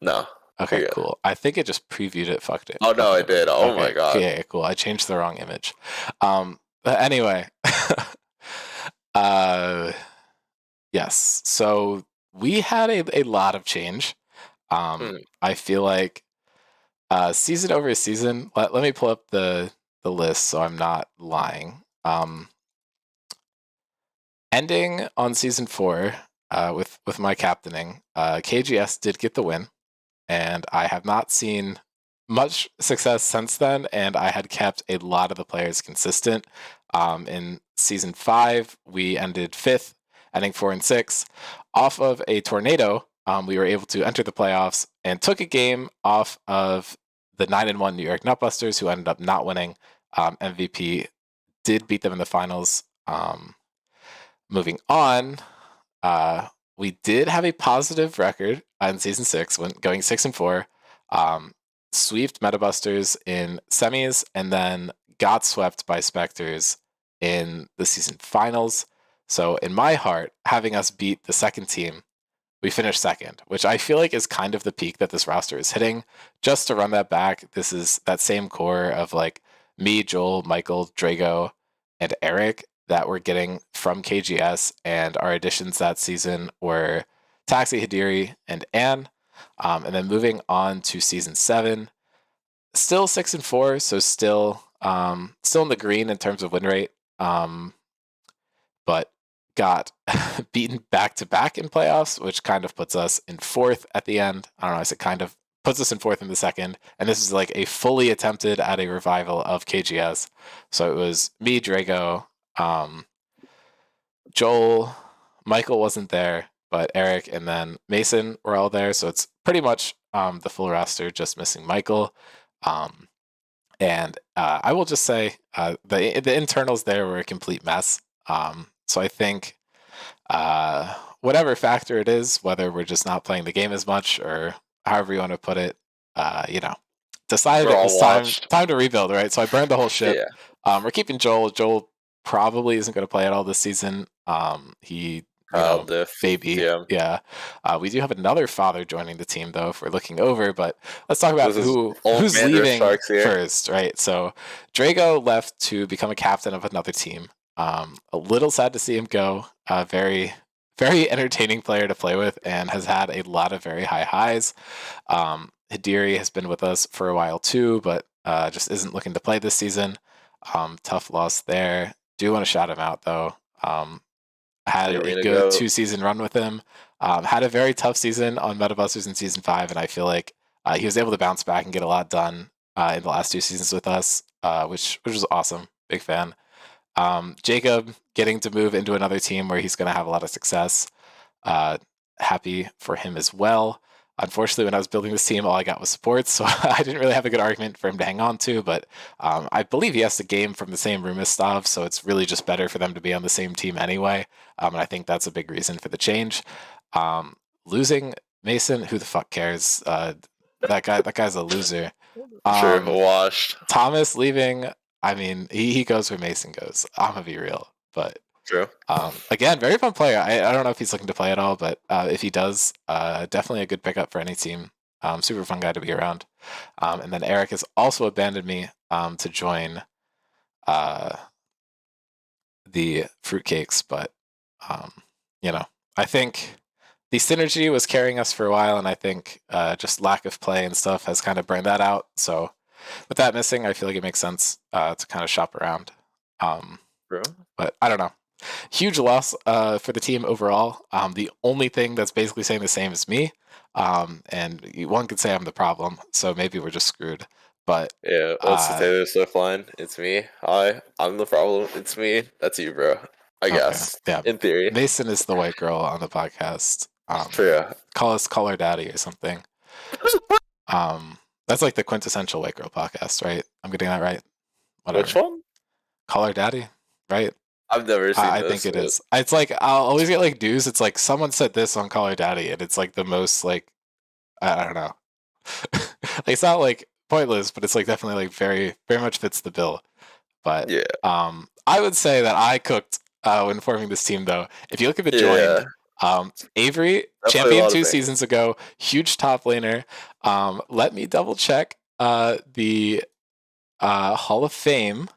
No, Okay, you're good. cool. I think it just previewed it, Oh no, fucking I everything. did. Oh my Okay, god. yeah, cool. I changed the wrong image. But anyway, uh, yes. So we had a lot of change. Mm, I feel like season over season. Let me pull up the list so I'm not lying. Ending on season 4 with my captaining, KGS did get the win, and I have not seen much success since then. And I had kept a lot of the players consistent. In season 5, we ended 5th, ending 4-6, off of a tornado. We were able to enter the playoffs and took a game off of the 9-1 New York Nutbusters, who ended up not winning. MVP did beat them in the finals. Moving on, uh, we did have a positive record in season 6, when going 6-4. Sweeped Metabusters in semis, and then got swept by Spectres in the season finals. So in my heart, having us beat the second team, we finished second, which I feel like is kind of the peak that this roster is hitting. Just to run that back, this is that same core of like me, Joel, Michael, Drago, and Eric that we're getting from KGS, and our additions that season were Taxi, Hadiri, and Anne. And then moving on to season 7, still 6-4, so still in the green in terms of win rate. But got beaten back to back in playoffs, which kind of puts us in 4th at the end. I don't know, I said kind of puts us in 4th in the second. And this is like a fully attempted at a revival of KGS. So it was me, Drago, Joel, Michael wasn't there, but Eric and then Mason were all there. So it's pretty much the full roster, just missing Michael. Um, and I will just say the internals there were a complete mess. So I think whatever factor it is, whether we're just not playing the game as much or however you want to put it, you know, decided We're it all was time washed. time to rebuild, right? So I burned the whole ship. Yeah. We're keeping Joel. Joel probably isn't going to play at all this season. He, Kyle Diff. baby, TM. yeah. We do have another father joining the team though. If we're looking over, but let's talk about This is old who's man Rift leaving Sharks here. first, right? So Drago left to become a captain of another team. A little sad to see him go. Very, very entertaining player to play with, and has had a lot of very high highs. Hidiri has been with us for a while too, but just isn't looking to play this season. Tough loss there. Do want to shout him out though. Had The a arena good go. 2-season run with him. Had a very tough season on Metabusters in season 5, and I feel like he was able to bounce back and get a lot done in the last 2 seasons with us, which was awesome. Big fan. Jacob getting to move into another team where he's going to have a lot of success. Happy for him as well. Unfortunately, when I was building this team, all I got was supports, so I didn't really have a good argument for him to hang on to. But I believe he has to game from the same room as Stav, so it's really just better for them to be on the same team anyway. And I think that's a big reason for the change. Losing Mason, who the fuck cares? That guy's a loser. Sure, Um, washed. Thomas leaving. I mean, he goes where Mason goes. I'm gonna be real, but True. again, very fun player. I don't know if he's looking to play at all, but if he does, definitely a good pickup for any team. Super fun guy to be around. And then Eric has also abandoned me to join uh, the fruitcakes, but um, I think the synergy was carrying us for a while, and I think just lack of play and stuff has kind of burned that out. So with that missing, I feel like it makes sense to kind of shop around. True. But I don't know. Huge loss for the team overall. The only thing that's basically saying the same is me. And one could say I'm the problem, so maybe we're just screwed. But Yeah, what's the uh, Taylor Swift line? It's me. I'm the problem. It's me. That's you, bro. I okay, guess. yeah, In theory. Mason is the white girl on the podcast. True. Call us Call Her Daddy or something. Um, that's like the quintessential white girl podcast, right? I'm getting that right. Which Whatever. one? Call Her Daddy, right? I've never seen I think this. it is. It's like I'll always get like news. It's like someone said this on Call Her Daddy, and it's like the most like I don't know. Like, it's not like pointless, but it's like definitely like very very much fits the bill. But Yeah. I would say that I cooked when forming this team though. If you look at the joined, Yeah. Avery, Definitely a champion lot of 2 seasons ago, huge top laner. Let me double check the Hall of Fame.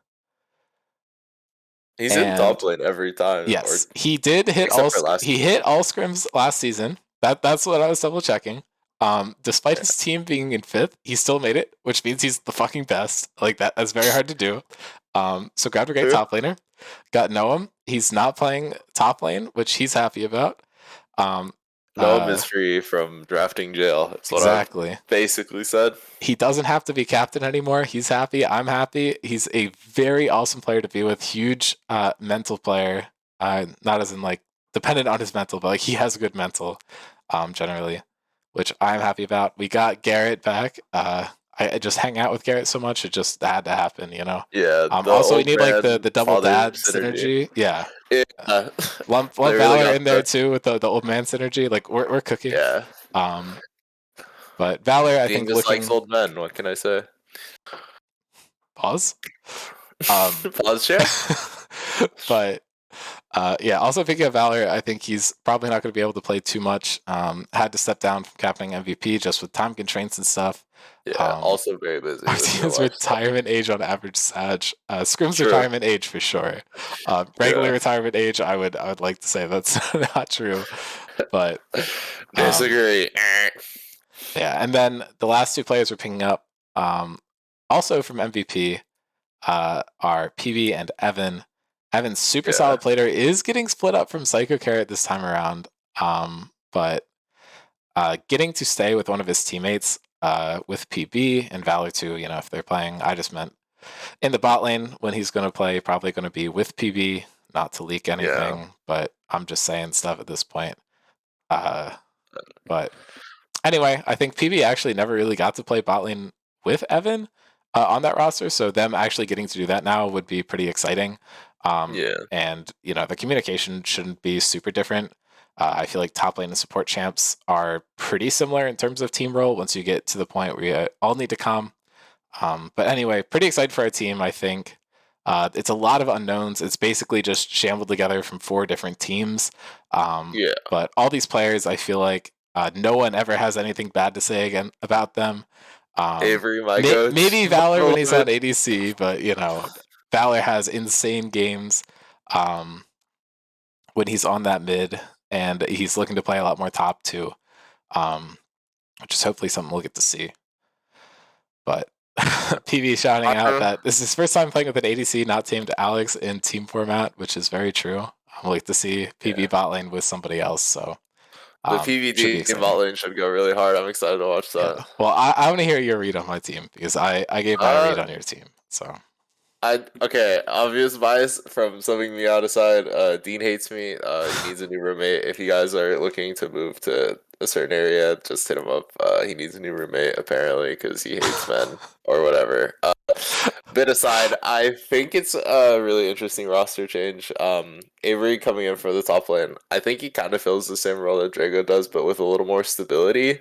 He's in And top lane every time, or yes, he did hit except for last he season. hit all scrims last season. That's what I was double checking. Despite his team being in 5th, he still made it, which means he's the fucking best. Like that's very hard to do. So grabbed a great True. top laner. Got Noam. He's not playing top lane, which he's happy about. Noam is free from drafting jail. That's what I've Exactly. basically said. He doesn't have to be captain anymore. He's happy. I'm happy. He's a very awesome player to be with. Huge mental player. Not as in like dependent on his mental, but like he has good mental, generally, which I'm happy about. We got Garrett back. I just hang out with Garrett so much. It just had to happen, you know. Yeah, the Also, we old need like the man double father dad synergy. synergy. Yeah. Yeah, Lump they really Valor got in there too with the old man synergy. Like we're cooking. yeah. Um, but Valor, I Dean think just likes looking old men. What can I say? pause. Um, Pause share. but yeah, also picking up Valor, I think he's probably not going to be able to play too much. Had to step down from captaining MVP just with time constraints and stuff. Yeah, also very busy with real Artina's life stuff. retirement age on average, Sag. Scrim's True. retirement age for sure. Regular Yeah. retirement age, I would like to say that's not true, but Disagree. yeah. And then the last 2 players we're picking up, also from MVP, are PB and Evan. Evan's super Yeah. solid player is getting split up from Psycho Carrot this time around, but getting to stay with one of his teammates with PB and Valor too. You know, if they're playing, I just meant in the bot lane when he's going to play, probably going to be with PB. Not to leak anything, but I'm just saying stuff at this point. But anyway, I think PB actually never really got to play bot lane with Evan on that roster, so them actually getting to do that now would be pretty exciting. Yeah. And you know, the communication shouldn't be super different. I feel like top lane and support champs are pretty similar in terms of team role once you get to the point where you all need to calm. But anyway, pretty excited for our team, I think. It's a lot of unknowns. It's basically just shambled together from 4 different teams. Yeah, But all these players, I feel like no one ever has anything bad to say again about them. Avery, my goat, Maybe my Valor when he's on beloved. ADC, but Valor has insane games um, when he's on that mid, and he's looking to play a lot more top too, which is hopefully something we'll get to see. But PV shouting out Uh, that this is his first time playing with an ADC not tamed Alex in team format, which is very true. I'm like to see PV yeah, bot lane with somebody else, so the should be PVD in bot exciting. lane should go really hard. I'm excited to watch Yeah. that. Well, I want to hear your read on my team because I gave my read Uh, on your team. So I okay. Obvious bias from subbing me out aside. Dean hates me. He needs a new roommate. If you guys are looking to move to a certain area, just hit him up. He needs a new roommate apparently because he hates men or whatever. Bit aside, I think it's a really interesting roster change. Avery coming in for the top lane. I think he kind of fills the same role that Drago does, but with a little more stability.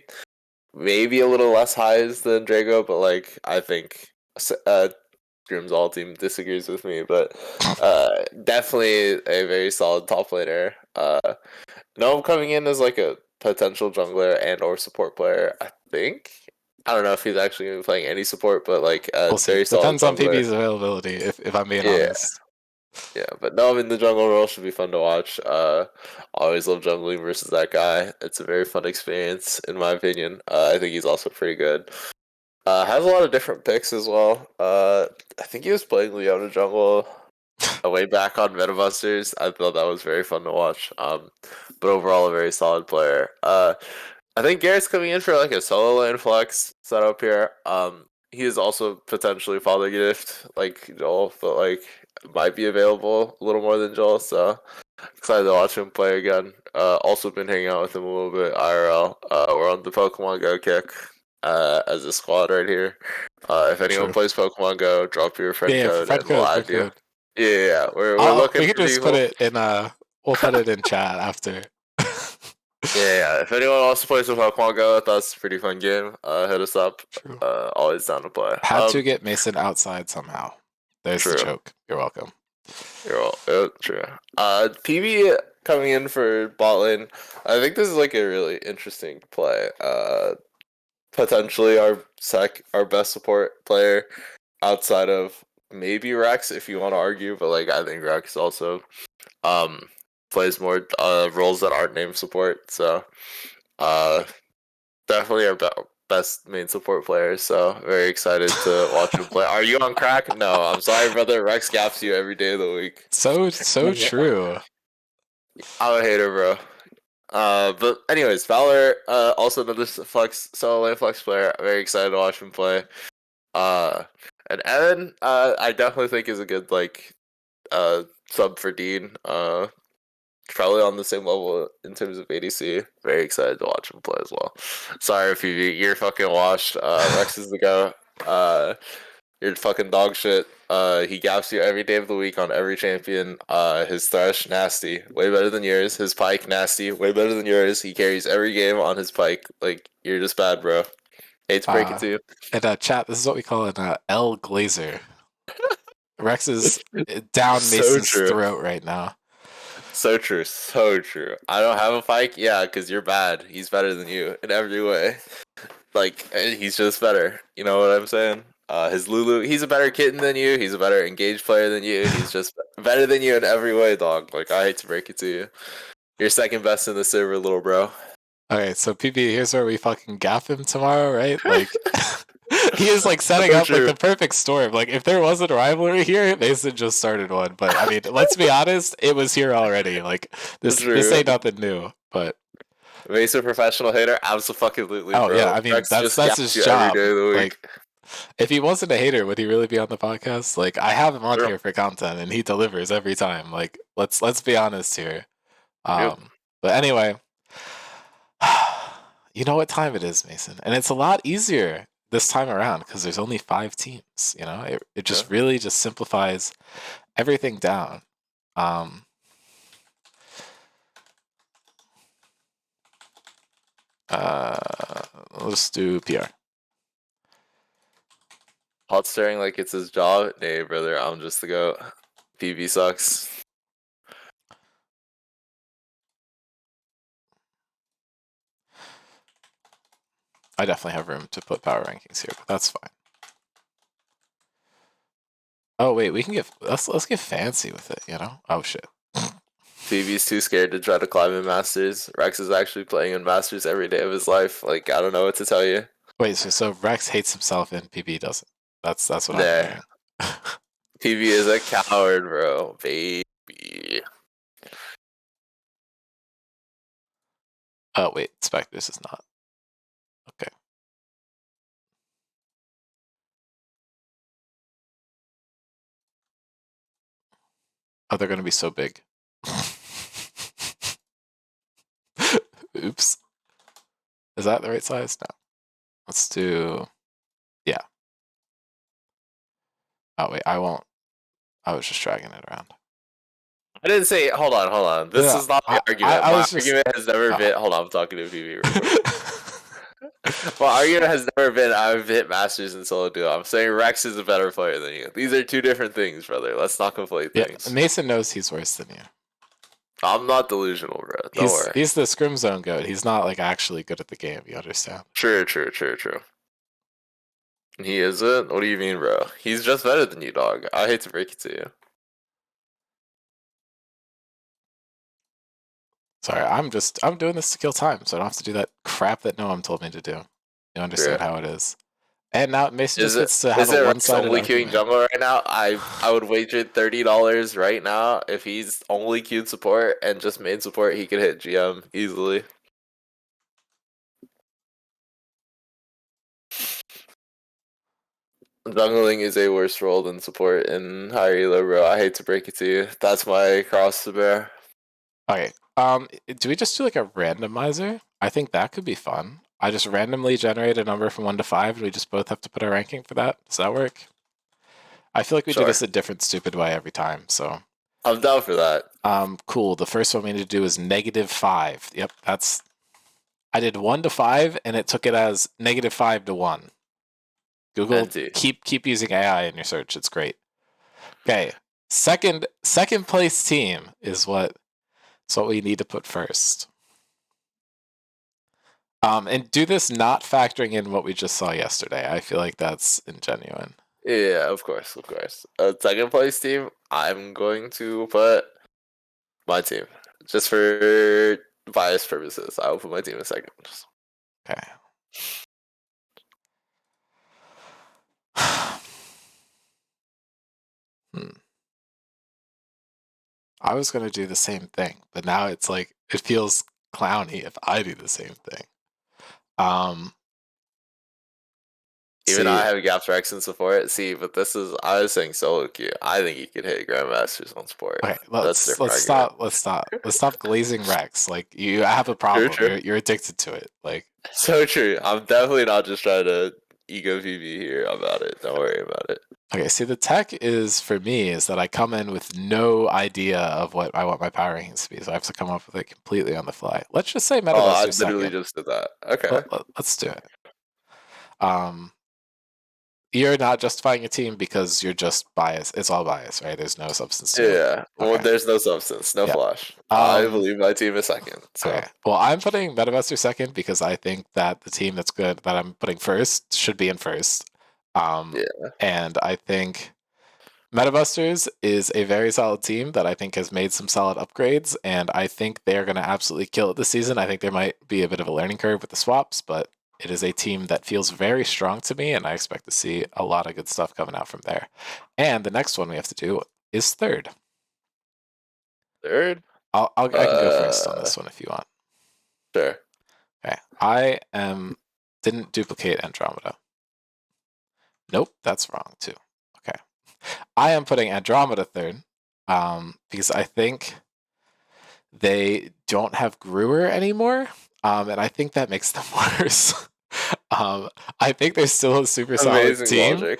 Maybe a little less highs than Drago, but like I think Scrims all team disagrees with me, but definitely a very solid top laner. Gnome coming in as like a potential jungler and or support player. I think. I don't know if he's actually going to be playing any support, but like a we'll see. very solid Depends on jungler. PV's availability, if I'm being Yeah, honest. yeah. But Gnome in the jungle role should be fun to watch. Always love jungling versus that guy. It's a very fun experience, in my opinion. I think he's also pretty good. Has a lot of different picks as well. I think he was playing Leona jungle way back on Metabusters. I thought that was very fun to watch. But overall, a very solid player. I think Garrett's coming in for like a solo lane flex setup here. He is also potentially father gift like Joel, but like might be available a little more than Joel. So excited to watch him play again. Also been hanging out with him a little bit IRL. We're on the Pokemon Go kick as a squad right here. If anyone True. plays Pokemon Go, drop your Yeah, friend yeah. code Friend and we'll code, friend add you. code. Yeah, yeah, yeah. We're looking We could for just put people. it in. We'll put it in chat after. Yeah, yeah. If anyone wants to play some Pokemon Go, that's a pretty fun game. Hit us up. True. Always down to play. Had to get Mason outside somehow. There's the True. joke. You're welcome. You're all true. PB coming in for bot lane. I think this is like a really interesting play. Potentially our best support player outside of maybe Rex if you want to argue, but like I think Rex also um plays more roles that aren't name support. So uh definitely our best main support player. So very excited to watch him play. Are you on crack? No, I'm sorry, brother. Rex gaps you every day of the week. So true. I'm a hater, bro. But anyways, Valor, also another flex solo lane flex player. Very excited to watch him play. Uh, and Evan, I definitely think is a good like sub for Dean. Probably on the same level in terms of ADC. Very excited to watch him play as well. Sorry if you're fucking washed. Rex is the go. You're fucking dog shit. He gaps you every day of the week on every champion. His thresh nasty, way better than yours. His pike nasty, way better than yours. He carries every game on his pike. Like you're just bad, bro. Hate to break it Uh, to you. and chat, this is what we call an L Glazer. Rex is down So Mason's true. throat right now. So true. So true. I don't have a pike. Yeah, because you're bad. He's better than you in every way. Like he's just better. You know what I'm saying? His Lulu, he's a better kitten than you. He's a better engaged player than you. He's just better than you in every way, dog. Like I hate to break it to you, you're second best in the server, little bro. Okay, so PB, here's where we fucking gaff him tomorrow, right? Like, he is like setting So up like true. the perfect storm. Like, if there wasn't a rivalry here, Mason just started one. But I mean, let's be honest, it was here already. Like, this True. ain't nothing new. But Mesa professional hater, absolutely, oh yeah, bro. I mean Rex just that's gaps his you every day job. of the Like, week. if he wasn't a hater, would he really be on the podcast? Like, I have him on True. here for content, and he delivers every time. Like, let's be honest here. Yep. But anyway, you know what time it is, Mason, and it's a lot easier this time around because there's only 5 teams. It Yeah. just really just simplifies everything down. Um, Let's do PR. Hot staring like it's his job. Nay, brother, I'm just the goat. PB sucks. I definitely have room to put power rankings here, but that's fine. Oh wait, we can get let's get fancy with it, you know? Oh shit. PB's too scared to try to climb in Masters. Rex is actually playing in Masters every day of his life. Like, I don't know what to tell you. Wait, so Rex hates himself and PB doesn't. That's what I'm Nah. hearing. PB is a coward, bro. Baby. Oh wait, Spectres is not. Okay. Oh, they're gonna be so big. Oops. Is that the right size? No. Let's do. Yeah. Oh wait, I won't. I was just dragging it around. I didn't say. Hold on. This Yeah, is not my argument. I My was just. argument has never been. Hold on, I'm talking to PB real quick. My argument has never been I've hit Masters in solo duo. I'm saying Rex is a better player than you. These are two different things, brother. Let's not conflate Yeah, things. Mason knows he's worse than you. I'm not delusional, bro. Don't worry. He's the scrim zone goat. He's not like actually good at the game. You understand? True. He isn't? What do you mean, bro? He's just better than you, dog. I hate to break it to you. Sorry, I'm doing this to kill time, so I don't have to do that crap that Noam told me to do. You understand Yeah. how it is. And now Mason Is just it gets to have a Rex one-sided only queuing argument. jungle right now? I would wager $30 right now if he's only queued support and just main support, he could hit GM easily. Jungling is a worse role than support in higher elo, bro. I hate to break it to you. That's my cross to bear. Okay. Do we just do like a randomizer? I think that could be fun. I just randomly generate a number from 1 to 5, and we just both have to put our ranking for that. Does that work? I feel like we do Sure. this a different stupid way every time, so. I'm down for that. Cool. The first one we need to do is -5. Yep, that's. I did 1 to 5, and it took it as -5 to 1. Google, keep using AI in your search. It's great. Okay, second place team is what we need to put first. And do this not factoring in what we just saw yesterday. I feel like that's ingenuine. Yeah, of course. Second place team, I'm going to put my team. Just for bias purposes, I will put my team in second. Okay. I was going to do the same thing, but now it's like, it feels clowny if I do the same thing. Even I have gaps Rex in support. See, but this is I was saying solo queue. I think he could hit Grandmasters on support. Okay, let's stop glazing Rex. Like, you have a problem. True. You're addicted to it. Like, so true. I'm definitely not just trying to ego PB here about it. Don't worry about it. Okay, see, the tech is for me is that I come in with no idea of what I want my power rankings to be, so I have to come up with it completely on the fly. Let's just say I Metabuster literally second. just did that. Okay. Let's do it. You're not justifying your team because you're just biased. It's all bias, right? There's no substance to it. Yeah. Well, there's no substance, no flash. I believe my team is second. So. Okay. Well, I'm putting Metabuster second because I think that the team that's good that I'm putting first should be in first. And I think Metabusters is a very solid team that I think has made some solid upgrades, and I think they're going to absolutely kill it this season. I think there might be a bit of a learning curve with the swaps, but it is a team that feels very strong to me, and I expect to see a lot of good stuff coming out from there. And the next one we have to do is third. Third? I can go first on this one if you want. Sure. Okay. I didn't duplicate Andromeda. Nope, that's wrong too. Okay. I am putting Andromeda third because I think they don't have Greer anymore, and I think that makes them worse. I think they're still a super solid team,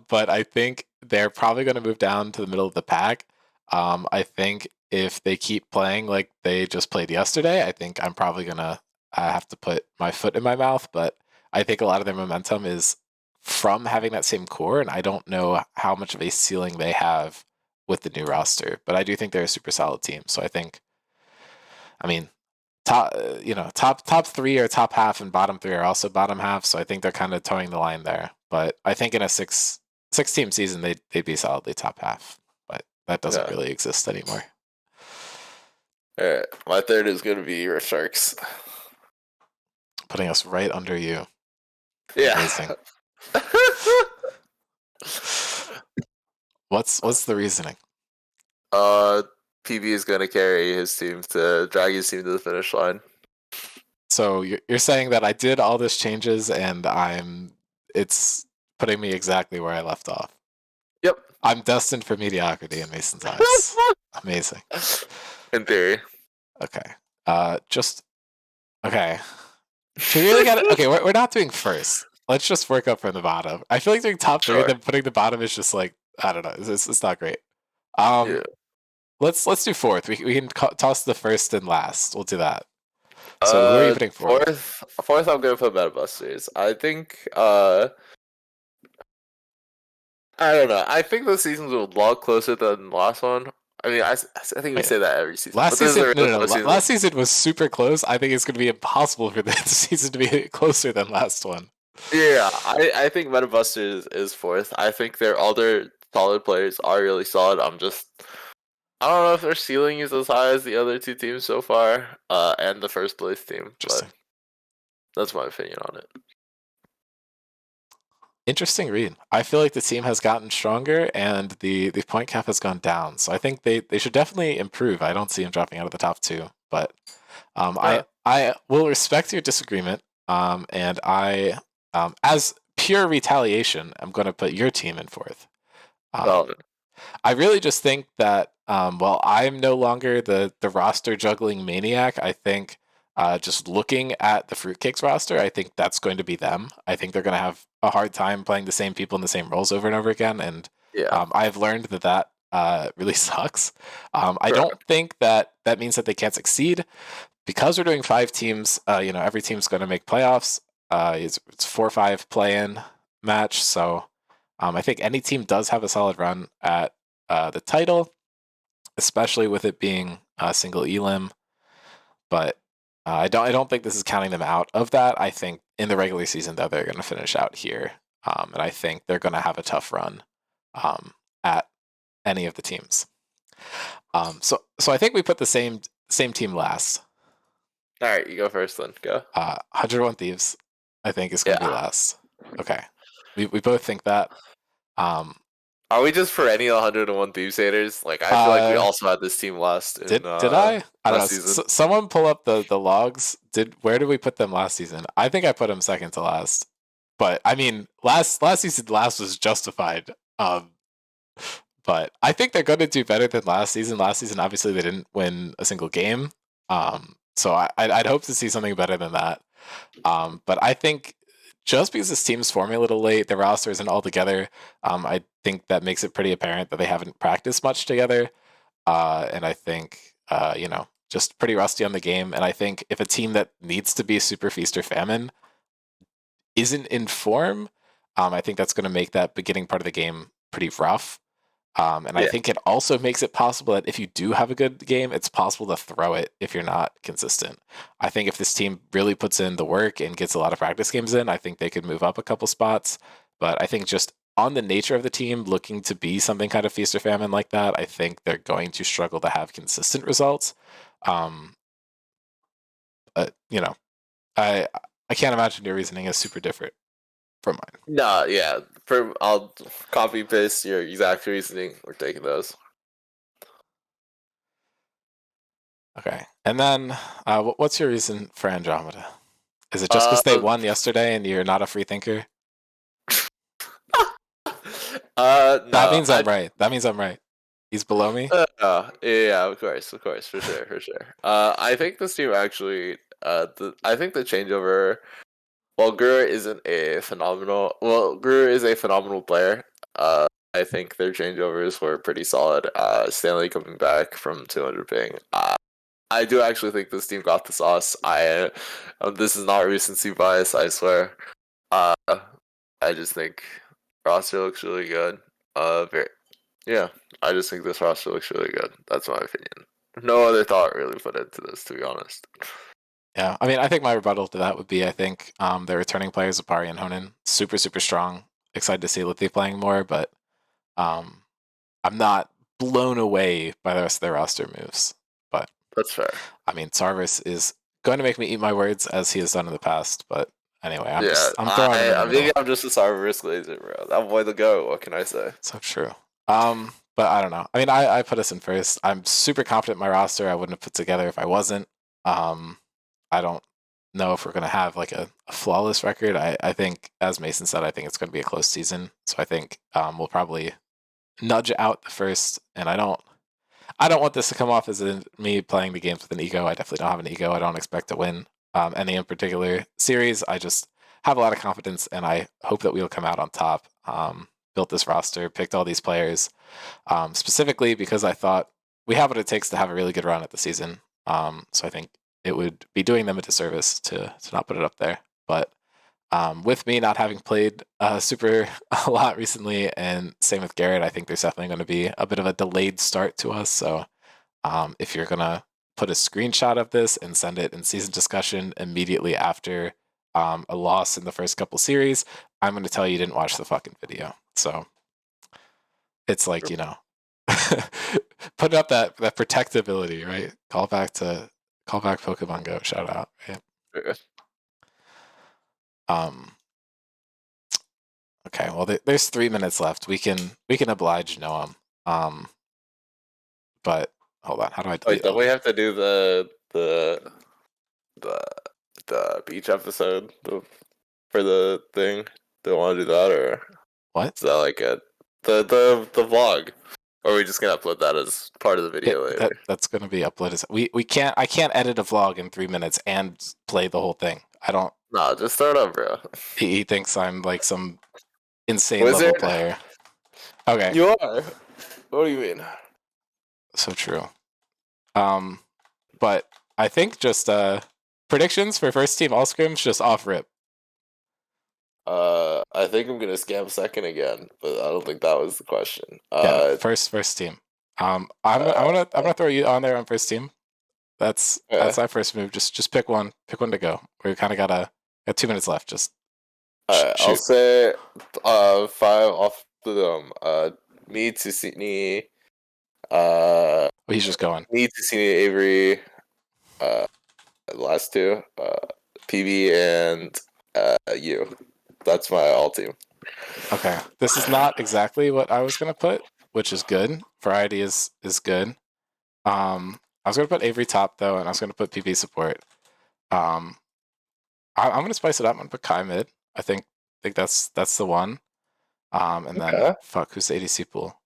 but I think they're probably going to move down to the middle of the pack. I think if they keep playing like they just played yesterday, I think I'm probably going to I have to put my foot in my mouth, but I think a lot of their momentum is from having that same core, and I don't know how much of a ceiling they have with the new roster. But I do think they're a super solid team. So I think, I mean, top three or top half, and bottom three are also bottom half. So I think they're kind of towing the line there. But I think in a six team season, they'd be solidly top half. But that doesn't Yeah. really exist anymore. All right. My third is going to be your Sharks. Putting us right under you. Yeah. Amazing. What's the reasoning? uh, PB is going to carry his team to drag his team to the finish line. So you're saying that I did all this changes and it's putting me exactly where I left off. Yep. I'm destined for mediocrity in Mason's eyes. Amazing. In theory. Okay. Just okay. Should we really got it? Okay, we're not doing first. Let's just work up from the bottom. I feel like doing top three, Sure. then putting the bottom is just like I don't know. It's not great. Yeah. Let's do fourth. We can toss the first and last. We'll do that. So who are you putting fourth? Fourth, I'm gonna put Meta Busters. I think. I don't know. I think the season's a lot closer than the last one. I mean, I think we Wait, say that every season, last but this is season, a no, really no, no. close season. Last season was super close. I think it's going to be impossible for this season to be closer than last one. Yeah, I think Meta Busters is fourth. I think their other solid players are really solid. I don't know if their ceiling is as high as the other two teams so far, and the first place team, but Interesting. that's my opinion on it. Interesting read. I feel like the team has gotten stronger and the point cap has gone down. So I think they should definitely improve. I don't see them dropping out of the top two, but Yeah, I will respect your disagreement. And as pure retaliation, I'm going to put your team in fourth. solid. I really just think that well, I'm no longer the roster juggling maniac. I think just looking at the Fruitcakes roster, I think that's going to be them. I think they're going to have a hard time playing the same people in the same roles over and over again, and Yeah, I've learned that really sucks. I sure. don't think that means that they can't succeed because we're doing five teams. Every team's going to make playoffs. It's 4-5 play-in match, so I think any team does have a solid run at the title, especially with it being a single elim. But I don't think this is counting them out of that. I think in the regular season though they're going to finish out here, and I think they're going to have a tough run at any of the teams. So I think we put the same team last. All right, you go first then. Go. 101 Thieves, I think is going to be Yeah. last. Okay, we both think that. Um, Are we just perennial 101 Thieves haters? Like, I feel like we uh, also had this team last in did I? I don't know. last season. Someone pull up the logs. Where did we put them last season? I think I put them second to last. But I mean, last season, last was justified. But I think they're going to do better than last season. Last season, obviously, they didn't win a single game. So I'd hope to see something better than that. But I think just because this team's forming a little late, the roster isn't all together. I think that makes it pretty apparent that they haven't practiced much together. And I think just pretty rusty on the game. And I think if a team that needs to be super feast or famine isn't in form, I think that's going to make that beginning part of the game pretty rough. And I Yeah, think it also makes it possible that if you do have a good game, it's possible to throw it if you're not consistent. I think if this team really puts in the work and gets a lot of practice games in, I think they could move up a couple spots. But I think just on the nature of the team looking to be something kind of feast or famine like that, I think they're going to struggle to have consistent results. Um, but I I can't imagine your reasoning is super different from mine. no, yeah. I'll copy paste your exact reasoning. We're taking those. Okay, and then what's your reason for Andromeda? Is it just Uh, because they won yesterday and you're not a free thinker? That no, means I'm right. That means I'm right. He's below me. yeah, of course, for sure, for sure. I think this team actually, I think the changeover. While Gura isn't a phenomenal, well, Gura is a phenomenal player. I think their changeovers were pretty solid. Stanley coming back from 200 ping. I do actually think this team got the sauce. This is not recency bias, I swear. Uh, I just think roster looks really good. Very, yeah, I just think this roster looks really good. That's my opinion. No other thought really put into this, to be honest. Yeah, I mean, I think my rebuttal to that would be I think the returning players, Apari and Honan, super, super strong. Excited to see Lithi playing more, but um, I'm not blown away by the rest of their roster moves. But That's fair. I mean, Sarvis is going to make me eat my words as he has done in the past. But anyway, Yeah, I'm throwing him in the maybe middle. I'm just a cyber risk laser, bro. That boy the goat. What can I say? So true. But I don't know. I mean, I put us in first. I'm super confident in my roster. I wouldn't have put together if I wasn't. I don't know if we're going to have like a flawless record. I think, as Mason said, I think it's going to be a close season. So I think we'll probably nudge out the first. And I don't want this to come off as me playing the games with an ego. I definitely don't have an ego. I don't expect to win any in particular series. I just have a lot of confidence, and I hope that we'll come out on top. Built this roster, picked all these players specifically because I thought we have what it takes to have a really good run at the season. So I think it would be doing them a disservice to not put it up there. But with me not having played super a lot recently, and same with Garrett, I think there's definitely going to be a bit of a delayed start to us. So if you're going to put a screenshot of this and send it in season discussion immediately after a loss in the first couple series, I'm going to tell you didn't watch the fucking video. So it's like, putting up that protectability, right? Call back Pokemon Go, shout out. Right? Yeah. Okay, well, there's 3 minutes left. We can oblige Noam. But hold on, how do I Wait, delete don't all we these? have to do the the beach episode for the thing? Do you want to do that, or What? is that like the vlog? Or are we just gonna upload that as part of the Yeah, video later? that's gonna be uploaded. I can't edit a vlog in 3 minutes and play the whole thing. I don't. Nah, just start up, bro. He thinks I'm like some insane level Wizard, player. Okay, you are. What do you mean? so true. But I think just predictions for first team all scrims just off rip. I think I'm gonna scam second again, but I don't think that was the question. Yeah, first team. I'm gonna throw you on there on first team. That's Yeah. my first move. Just pick one to go. We kind of got 2 minutes left. Just I'll shoot. say five off the dome. Me to Sydney. Oh, he's just going. Me to Sydney Avery. Uh, the last two. PB and you. That's my all team. Okay, this is not exactly what I was gonna put, which is good. Variety is good. I was gonna put Avery top though, and I was gonna put PB support. Um, I'm gonna spice it up. I'm gonna put Kai mid. I think that's the one. And then Okay. fuck, who's the ADC pool?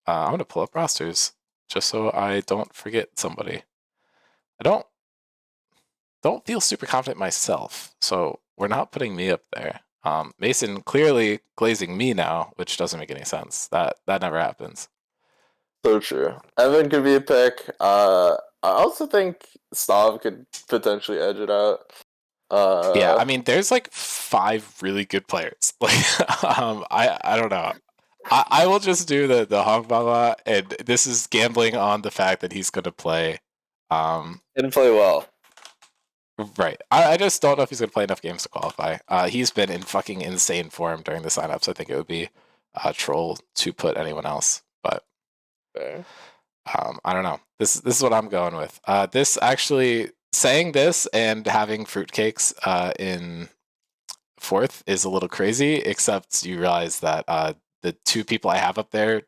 I'm gonna pull up rosters just so I don't forget somebody. I don't feel super confident myself, so we're not putting me up there. Mason clearly glazing me now, which doesn't make any sense. That never happens. So true. Evan could be a pick. I also think Stav could potentially edge it out. Yeah, I mean, there's like 5 really good players. Like, I don't know. I will just do the Hongbala, and this is gambling on the fact that he's going to play. Didn't play well. Right. I just don't know if he's going to play enough games to qualify. He's been in fucking insane form during the signups. I think it would be a troll to put anyone else. But Fair. I don't know. This is what I'm going with. This actually saying this and having fruitcakes in fourth is a little crazy. Except you realize that the 2 people I have up there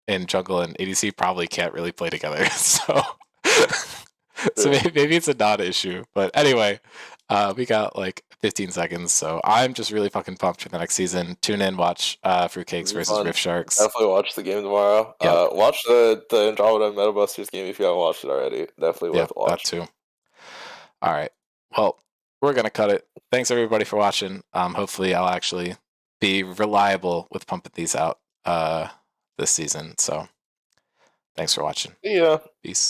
in jungle and ADC probably can't really play together. So. So maybe it's a non-issue, but anyway, we got like 15 seconds, so I'm just really fucking pumped for the next season. Tune in, watch Fruitcakes versus Fun. Rift Sharks. Definitely watch the game tomorrow. Yep, Watch the Andromeda Meta Busters game if you haven't watched it already. Definitely yep, worth that watching. too. All right, well, we're gonna cut it. Thanks everybody for watching. Hopefully I'll actually be reliable with pumping these out this season. So thanks for watching. Yeah. Peace.